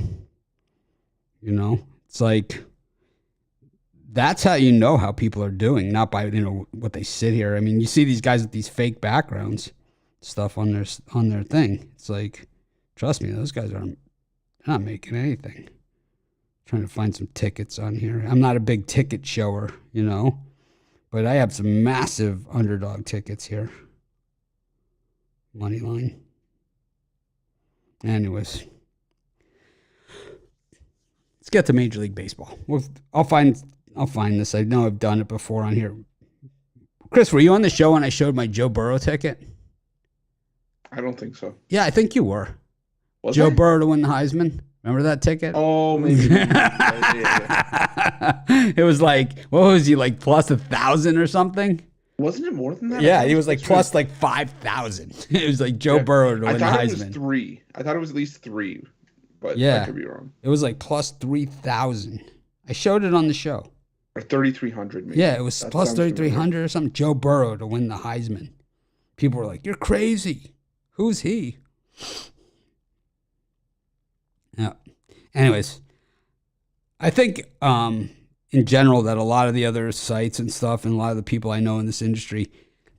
It's like, that's how you know how people are doing, not by, what they sit here. I mean, you see these guys with these fake backgrounds, stuff on their thing. It's like, trust me, those guys they're not making anything. Trying to find some tickets on here. I'm not a big ticket shower, but I have some massive underdog tickets here. Money line. Anyways, let's get to Major League Baseball. I'll find this. I know I've done it before on here. Chris, were you on the show when I showed my Joe Burrow ticket? I don't think so. Yeah, I think you were. Was Joe Burrow to win the Heisman? Remember that ticket? Oh, maybe. It was like, what was he, like plus 1,000 or something? Wasn't it more than that? Yeah, he was like plus like 5,000. It was like Joe Burrow to win the Heisman. I thought it was 3. I thought it was at least 3, but I could be wrong. It was like plus 3,000. I showed it on the show. Or 3,300 maybe. Yeah, it was plus 3,300 or something. Joe Burrow to win the Heisman. People were like, you're crazy. Who's he? Yeah. Anyways, I think in general that a lot of the other sites and stuff and a lot of the people I know in this industry,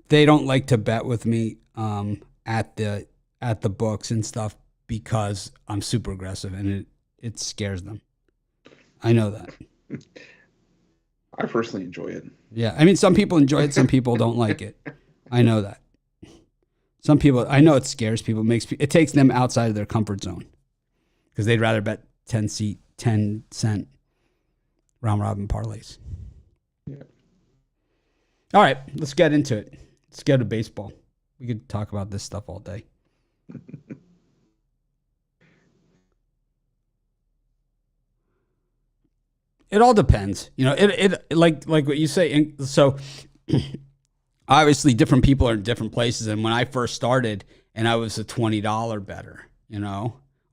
they don't like to bet with me at the books and stuff because I'm super aggressive and it scares them. I know that. I personally enjoy it. Yeah. I mean, some people enjoy it. Some people don't like it. I know that. Some people, I know it scares people. It takes them outside of their comfort zone because they'd rather bet 10 cent round robin parlays. Yeah. All right, let's get into it. Let's go to baseball. We could talk about this stuff all day. It all depends. It like what you say. So obviously different people are in different places. And when I first started and I was a $20 bettor,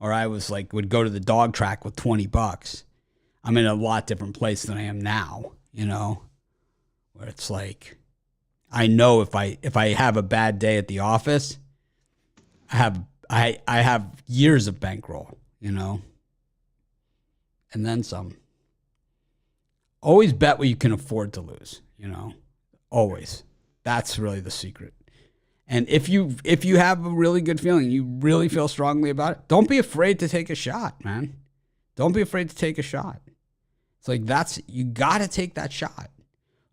or I was like, would go to the dog track with $20. I'm in a lot different place than I am now, where it's like, I know if I have a bad day at the office, I have years of bankroll, and then some. Always bet what you can afford to lose, always. That's really the secret. And if you have a really good feeling, you really feel strongly about it, don't be afraid to take a shot, man. Don't be afraid to take a shot. It's like you got to take that shot.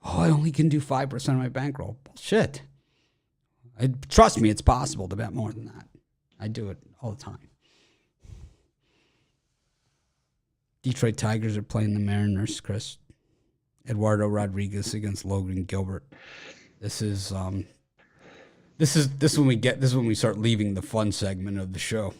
Oh, I only can do 5% of my bankroll. Bullshit. Trust me, it's possible to bet more than that. I do it all the time. Detroit Tigers are playing the Mariners, Chris. Eduardo Rodriguez against Logan Gilbert. This is when we start leaving the fun segment of the show.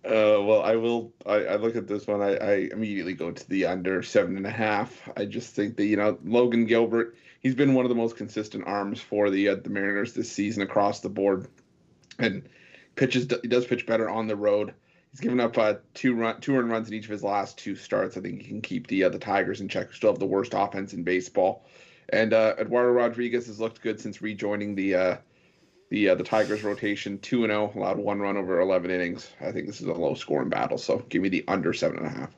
Well, I look at this one. I immediately go to the under 7.5. I just think that Logan Gilbert, he's been one of the most consistent arms for the Mariners this season across the board, and he does pitch better on the road. He's given up two earned runs in each of his last 2 starts. I think he can keep the Tigers in check. Still have the worst offense in baseball, and Eduardo Rodriguez has looked good since rejoining the Tigers rotation. 2-0, allowed 1 run over 11 innings. I think this is a low scoring battle, so give me the under 7.5.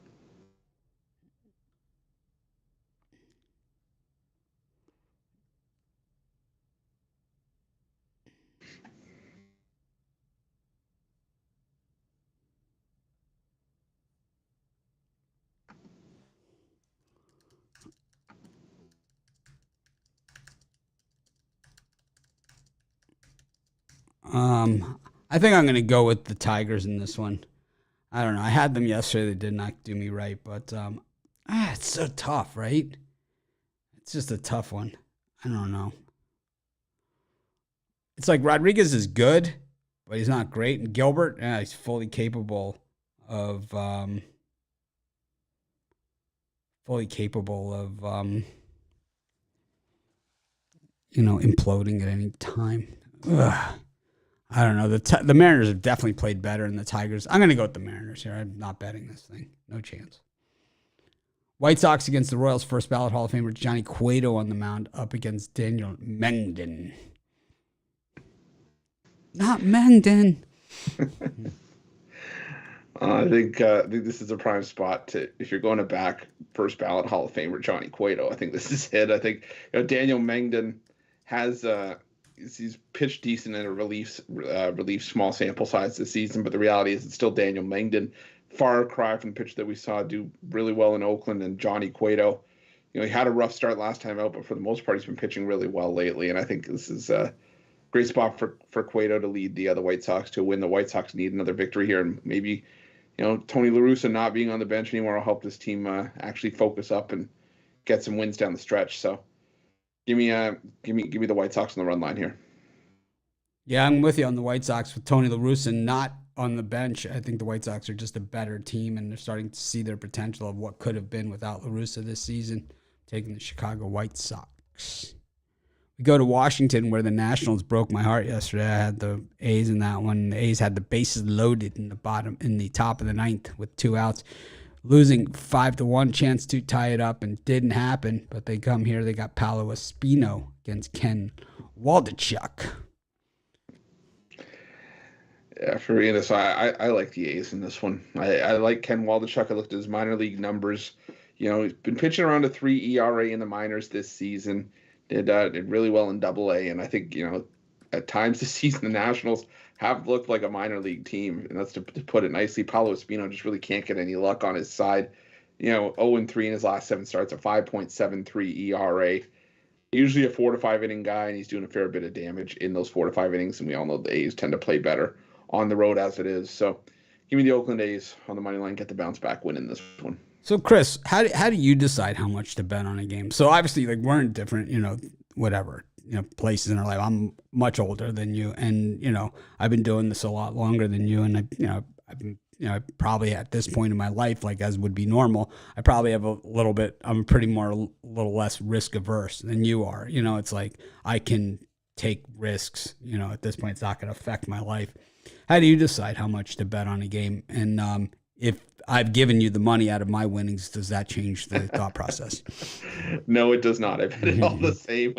I think I'm going to go with the Tigers in this one. I don't know. I had them yesterday. They did not do me right, but it's so tough, right? It's just a tough one. I don't know. It's like Rodriguez is good, but he's not great. And Gilbert, yeah, he's fully capable of imploding at any time. Ugh. I don't know. The Mariners have definitely played better than the Tigers. I'm going to go with the Mariners here. I'm not betting this thing. No chance. White Sox against the Royals. First ballot Hall of Famer Johnny Cueto on the mound up against Daniel Mengden. Not Mengden. I think this is a prime spot to, if you're going to back first ballot Hall of Famer Johnny Cueto. I think this is it. I think Daniel Mengden has he's pitched decent in a relief small sample size this season, but the reality is it's still Daniel Mengden. Far cry from the pitcher that we saw do really well in Oakland, and Johnny Cueto. He had a rough start last time out, but for the most part, he's been pitching really well lately. And I think this is a great spot for Cueto to lead the White Sox to win. The White Sox need another victory here, and maybe Tony La Russa not being on the bench anymore will help this team actually focus up and get some wins down the stretch. So give me the White Sox on the run line here. Yeah, I'm with you on the White Sox with Tony La Russa not on the bench. I think the White Sox are just a better team, and they're starting to see their potential of what could have been without La Russa this season, taking the Chicago White Sox. We go to Washington, where the Nationals broke my heart yesterday. I had the A's in that one. The A's had the bases loaded in the top of the ninth with 2 outs, losing 5-1, chance to tie it up, and didn't happen. But they come here. They got Paolo Espino against Ken Waldichuk. Yeah, for me, I like the A's in this one. I like Ken Waldichuk. I looked at his minor league numbers. He's been pitching around a 3 ERA in the minors this season. Did really well in Double-A, and I think at times this season the Nationals have looked like a minor league team, and that's to put it nicely. Paolo Espino just really can't get any luck on his side. 0-3 in his last 7 starts, a 5.73 ERA. Usually a 4 to 5 inning guy, and he's doing a fair bit of damage in those 4 to 5 innings, and we all know the A's tend to play better on the road as it is. So give me the Oakland A's on the money line, get the bounce back win in this one. So, Chris, how do you decide how much to bet on a game? So, obviously, we're in different, places in our life. I'm much older than you, and, I've been doing this a lot longer than you, and, I've been, probably at this point in my life, as would be normal, I probably have a little less risk averse than you are. It's like I can take risks, at this point, it's not going to affect my life. How do you decide how much to bet on a game? And if I've given you the money out of my winnings, does that change the thought process? No, it does not. I bet it all the same,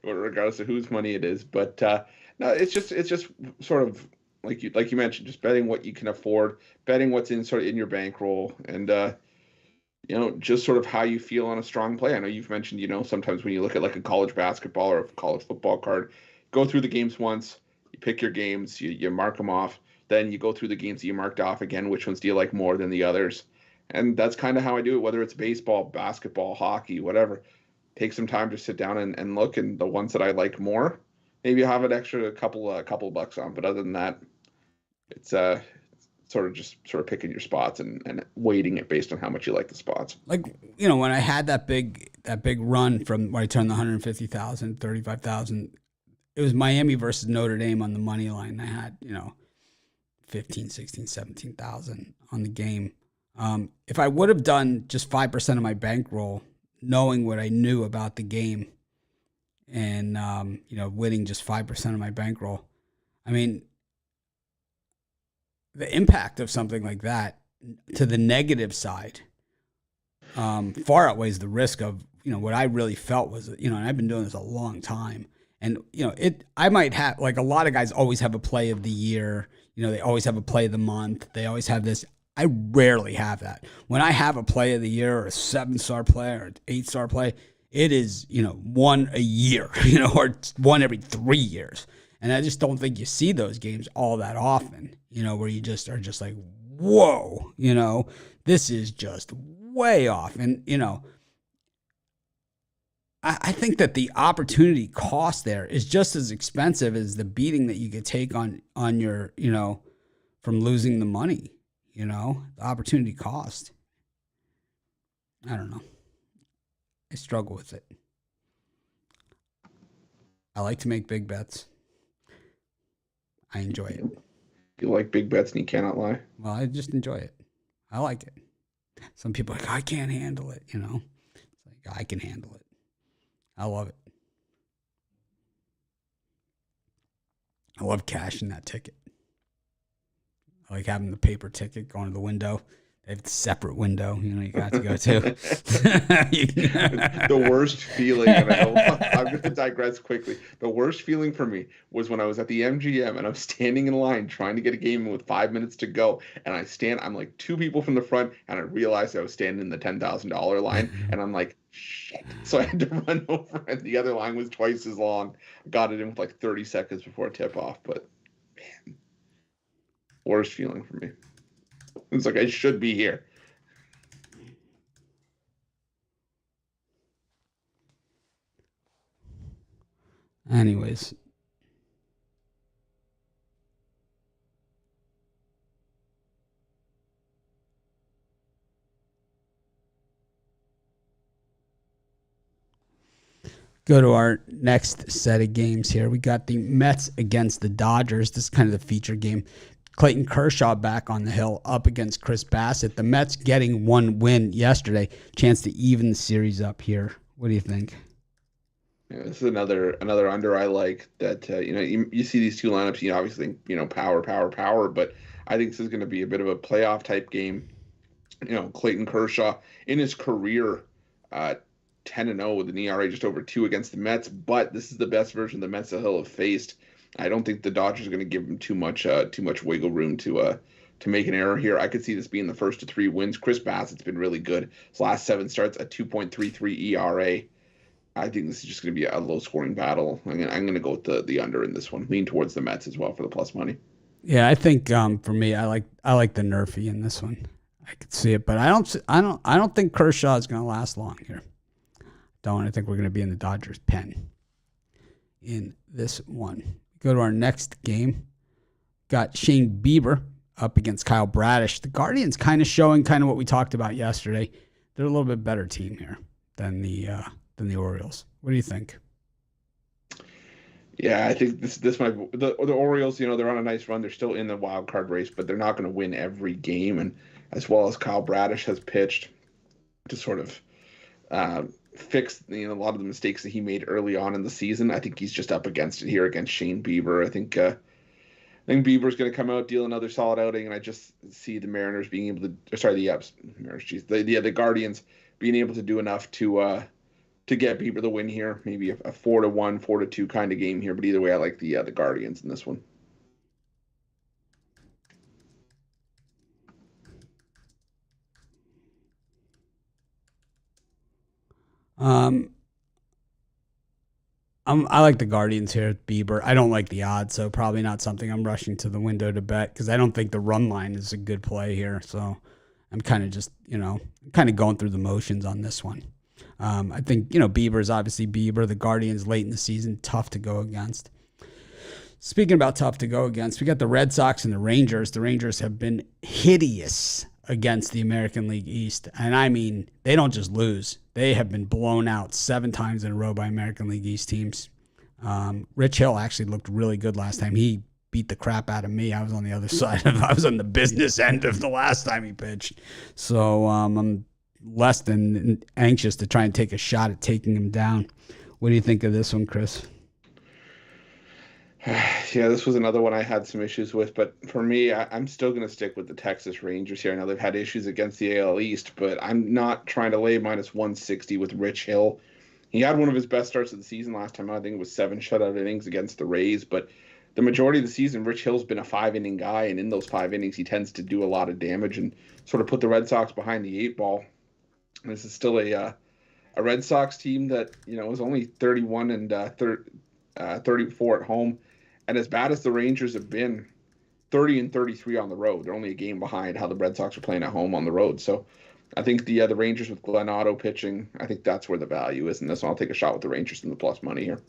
regardless of whose money it is. But no, it's just sort of like you mentioned, just betting what you can afford, betting what's in your bankroll, and just sort of how you feel on a strong play. I know you've mentioned, sometimes when you look at a college basketball or a college football card, go through the games once, you pick your games, you mark them off. Then you go through the games that you marked off again, which ones do you like more than the others? And that's kind of how I do it, whether it's baseball, basketball, hockey, whatever. Take some time to sit down and look, and the ones that I like more, maybe I'll have an extra couple bucks on. But other than that, it's sort of picking your spots and weighting it based on how much you like the spots. When I had that big run from where I turned the 150,000, 35,000, it was Miami versus Notre Dame on the money line. I had, 15, 16, 17,000 on the game. If I would have done just 5% of my bankroll, knowing what I knew about the game and, winning just 5% of my bankroll, I mean, the impact of something like that to the negative side far outweighs the risk of, what I really felt was, and I've been doing this a long time. And, I might have, a lot of guys always have a play of the year. They always have a play of the month. They always have this. I rarely have that. When I have a play of the year or a 7-star play or an 8-star play, it is, one a year, or one every 3 years. And I just don't think you see those games all that often, where you just are just like, whoa, this is just way off. And, I think that the opportunity cost there is just as expensive as the beating that you could take on your, from losing the money, the opportunity cost. I don't know. I struggle with it. I like to make big bets. I enjoy it. You like big bets and you cannot lie. Well, I just enjoy it. I like it. Some people are like, I can't handle it, you know. It's like, I can handle it. I love it. I love cashing that ticket. I like having the paper ticket going to the window. They have a separate window, you know, you got to go to. The worst feeling, and I'm going to digress quickly. The worst feeling for me was when I was at the MGM and I'm standing in line trying to get a game in with 5 minutes to go. And I'm like 2 people from the front, and I realized I was standing in the $10,000 line. And I'm like, shit. So I had to run over, and the other line was twice as long. Got it in with like 30 seconds before tip off. But man, worst feeling for me. It's like I should be here. Anyways. Go to our next set of games here. We got the Mets against the Dodgers. This is kind of the feature game. Clayton Kershaw back on the hill up against Chris Bassett. The Mets getting 1 win yesterday. Chance to even the series up here. What do you think? Yeah, this is another under I like that. You see these 2 lineups. You obviously think power, but I think this is going to be a bit of a playoff type game. Clayton Kershaw in his career, 10-0 with an ERA just over 2 against the Mets, but this is the best version the Mets that he'll have faced. I don't think the Dodgers are going to give him too much wiggle room to make an error here. I could see this being the first of 3 wins. Chris Bassett's been really good. His last 7 starts, a 2.33 ERA. I think this is just going to be a low-scoring battle. I'm going to go with the under in this one. Lean towards the Mets as well for the plus money. Yeah, I think for me, I like the Nerfy in this one. I could see it, but I don't think Kershaw is going to last long here. I think we're going to be in the Dodgers' pen in this one. Go to our next game. Got Shane Bieber up against Kyle Bradish. The Guardians kind of showing what we talked about yesterday. They're a little bit better team here than the Orioles. What do you think? Yeah, I think this might the Orioles. They're on a nice run. They're still in the wild card race, but they're not going to win every game. And as well as Kyle Bradish has pitched to sort of fix a lot of the mistakes that he made early on in the season. I think he's just up against it here against Shane Bieber. I think Bieber's going to come out, deal another solid outing, and I just see the Mariners being able to. Sorry, the Guardians being able to do enough to get Bieber the win here. Maybe a 4-1, 4-2 kind of game here. But either way, I like the Guardians in this one. I like the Guardians here with Bieber. I don't like the odds, so probably not something I'm rushing to the window to bet because I don't think the run line is a good play here. So I'm kind of just, going through the motions on this one. I think, Bieber is obviously Bieber. The Guardians late in the season, tough to go against. Speaking about tough to go against, we got the Red Sox and the Rangers. The Rangers have been hideous against the American League East. And I mean, they don't just lose. They have been blown out 7 times in a row by American League East teams. Rich Hill actually looked really good last time. He beat the crap out of me. I was on the other side I was on the business end of the last time he pitched. So I'm less than anxious to try and take a shot at taking him down. What do you think of this one, Chris? Yeah, this was another one I had some issues with, but for me, I'm still going to stick with the Texas Rangers here. I know they've had issues against the AL East, but I'm not trying to lay minus 160 with Rich Hill. He had one of his best starts of the season last time. I think it was 7 shutout innings against the Rays, but the majority of the season, Rich Hill's been a 5-inning guy, and in those 5 innings, he tends to do a lot of damage and sort of put the Red Sox behind the 8 ball. And this is still a Red Sox team that was only 31 and 34 at home. And as bad as the Rangers have been, 30 and 33 on the road. They're only a game behind how the Red Sox are playing at home on the road. So I think the Rangers with Glenn Otto pitching, I think that's where the value is in this one. I'll take a shot with the Rangers in the plus money here.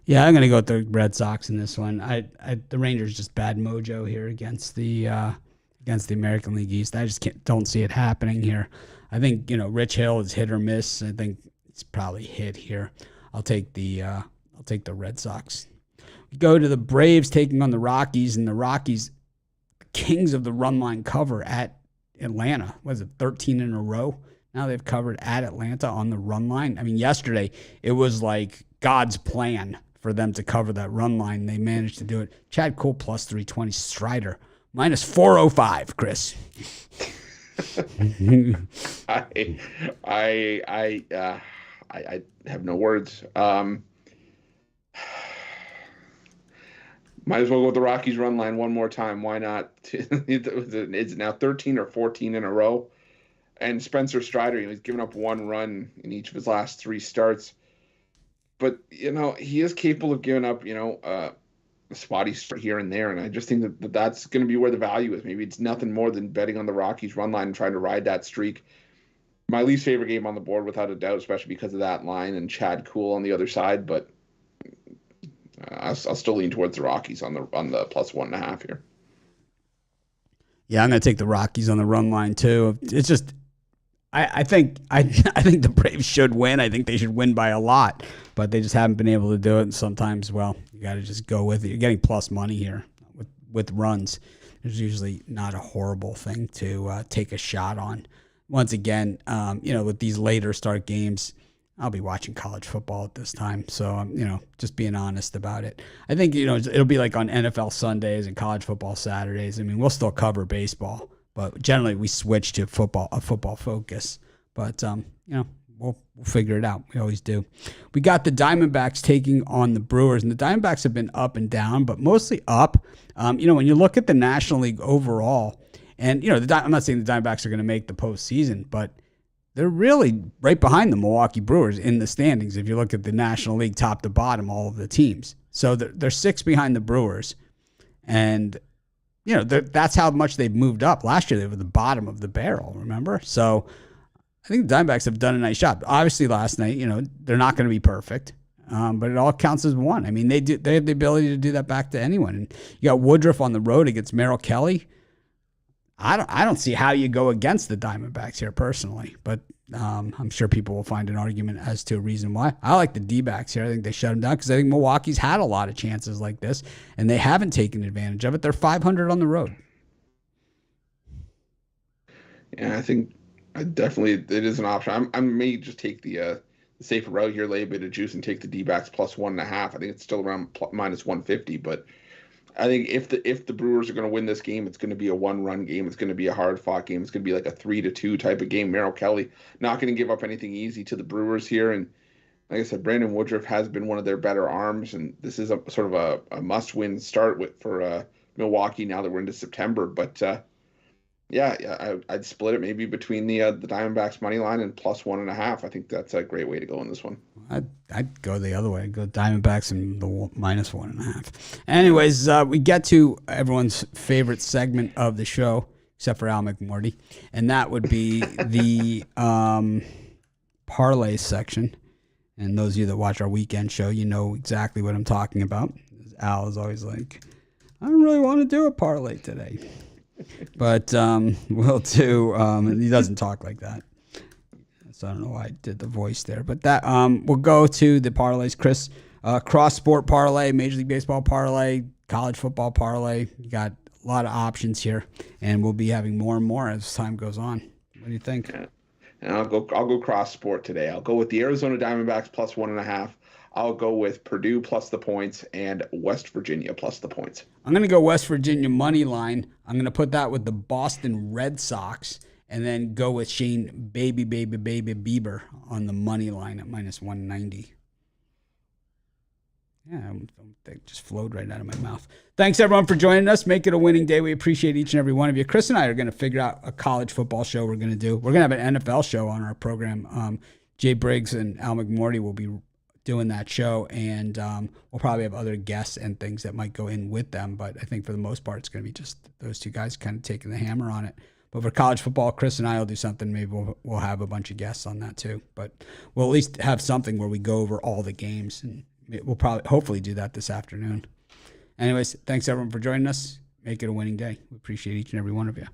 Yeah, I'm going to go with the Red Sox in this one. The Rangers just bad mojo here against the against the American League East. I just don't see it happening here. I think, Rich Hill is hit or miss. I think it's probably hit here. I'll take the Red Sox. We go to the Braves taking on the Rockies, and the Rockies, kings of the run line cover at Atlanta. Was it 13 in a row? Now they've covered at Atlanta on the run line. I mean, yesterday it was like God's plan for them to cover that run line. They managed to do it. Chad Cole plus 320. Strider minus 405. Chris. I have no words. Might as well go with the Rockies run line one more time. Why not? It's now 13 or 14 in a row. And Spencer Strider, he's given up one run in each of his last 3 starts. But, he is capable of giving up, a spotty start here and there. And I just think that's going to be where the value is. Maybe it's nothing more than betting on the Rockies run line and trying to ride that streak. My least favorite game on the board, without a doubt, especially because of that line and Chad Cool on the other side. But I'll still lean towards the Rockies on the plus 1.5 here. Yeah, I'm going to take the Rockies on the run line too. It's just, I think the Braves should win. I think they should win by a lot, but they just haven't been able to do it. And sometimes, well, you got to just go with it. You're getting plus money here with runs. There's usually not a horrible thing to take a shot on. Once again, with these later start games, I'll be watching college football at this time. So I'm, just being honest about it. I think, it'll be like on NFL Sundays and college football Saturdays. I mean, we'll still cover baseball, but generally we switch to a football focus. But, we'll figure it out. We always do. We got the Diamondbacks taking on the Brewers, and the Diamondbacks have been up and down, but mostly up. When you look at the National League overall, and, I'm not saying the Diamondbacks are going to make the postseason, but they're really right behind the Milwaukee Brewers in the standings. If you look at the National League top to bottom, all of the teams. So they're 6 behind the Brewers. And, that's how much they've moved up. Last year, they were the bottom of the barrel, remember? So I think the Diamondbacks have done a nice job. Obviously, last night, they're not going to be perfect. But it all counts as one. I mean, they have the ability to do that back to anyone. And you got Woodruff on the road against Merrill Kelly. I don't see how you go against the Diamondbacks here personally, but I'm sure people will find an argument as to a reason why. I like the D-backs here. I think they shut them down because I think Milwaukee's had a lot of chances like this, and they haven't taken advantage of it. They're 500 on the road. Yeah, I think it is an option. I may just take the safer route here, lay a bit of juice, and take the D-backs plus 1.5. I think it's still around minus 150, but I think if the Brewers are going to win this game, it's going to be a one-run game. It's going to be a hard-fought game. It's going to be like a 3-2 type of game. Merrill Kelly not going to give up anything easy to the Brewers here. And like I said, Brandon Woodruff has been one of their better arms, and this is a sort of a must-win start for Milwaukee now that we're into September. But I'd split it maybe between the Diamondbacks money line and plus 1.5. I think that's a great way to go in this one. I'd go the other way. I'd go Diamondbacks and the minus 1.5. Anyways, we get to everyone's favorite segment of the show, except for Al McMorty, and that would be the parlay section. And those of you that watch our weekend show, you know exactly what I'm talking about. Al is always like, I don't really want to do a parlay today. But we'll do, and he doesn't talk like that. So I don't know why I did the voice there. But that we'll go to the parlays. Chris, cross-sport parlay, Major League Baseball parlay, college football parlay. You got a lot of options here, and we'll be having more and more as time goes on. What do you think? Yeah. And I'll go cross-sport today. I'll go with the Arizona Diamondbacks plus 1.5. I'll go with Purdue plus the points and West Virginia plus the points. I'm going to go West Virginia money line. I'm going to put that with the Boston Red Sox and then go with Shane Baby Bieber on the money line at minus 190. Yeah, that just flowed right out of my mouth. Thanks, everyone, for joining us. Make it a winning day. We appreciate each and every one of you. Chris and I are going to figure out a college football show we're going to do. We're going to have an NFL show on our program. Jay Briggs and Al McMorty will be doing that show, and we'll probably have other guests and things that might go in with them, but I think for the most part it's going to be just those two guys kind of taking the hammer on it. But for college football, Chris and I will do something. Maybe we'll have a bunch of guests on that too, but we'll at least have something where we go over all the games, and we'll hopefully do that this afternoon. Anyways, thanks everyone for joining us. make it a winning day. We appreciate each and every one of you.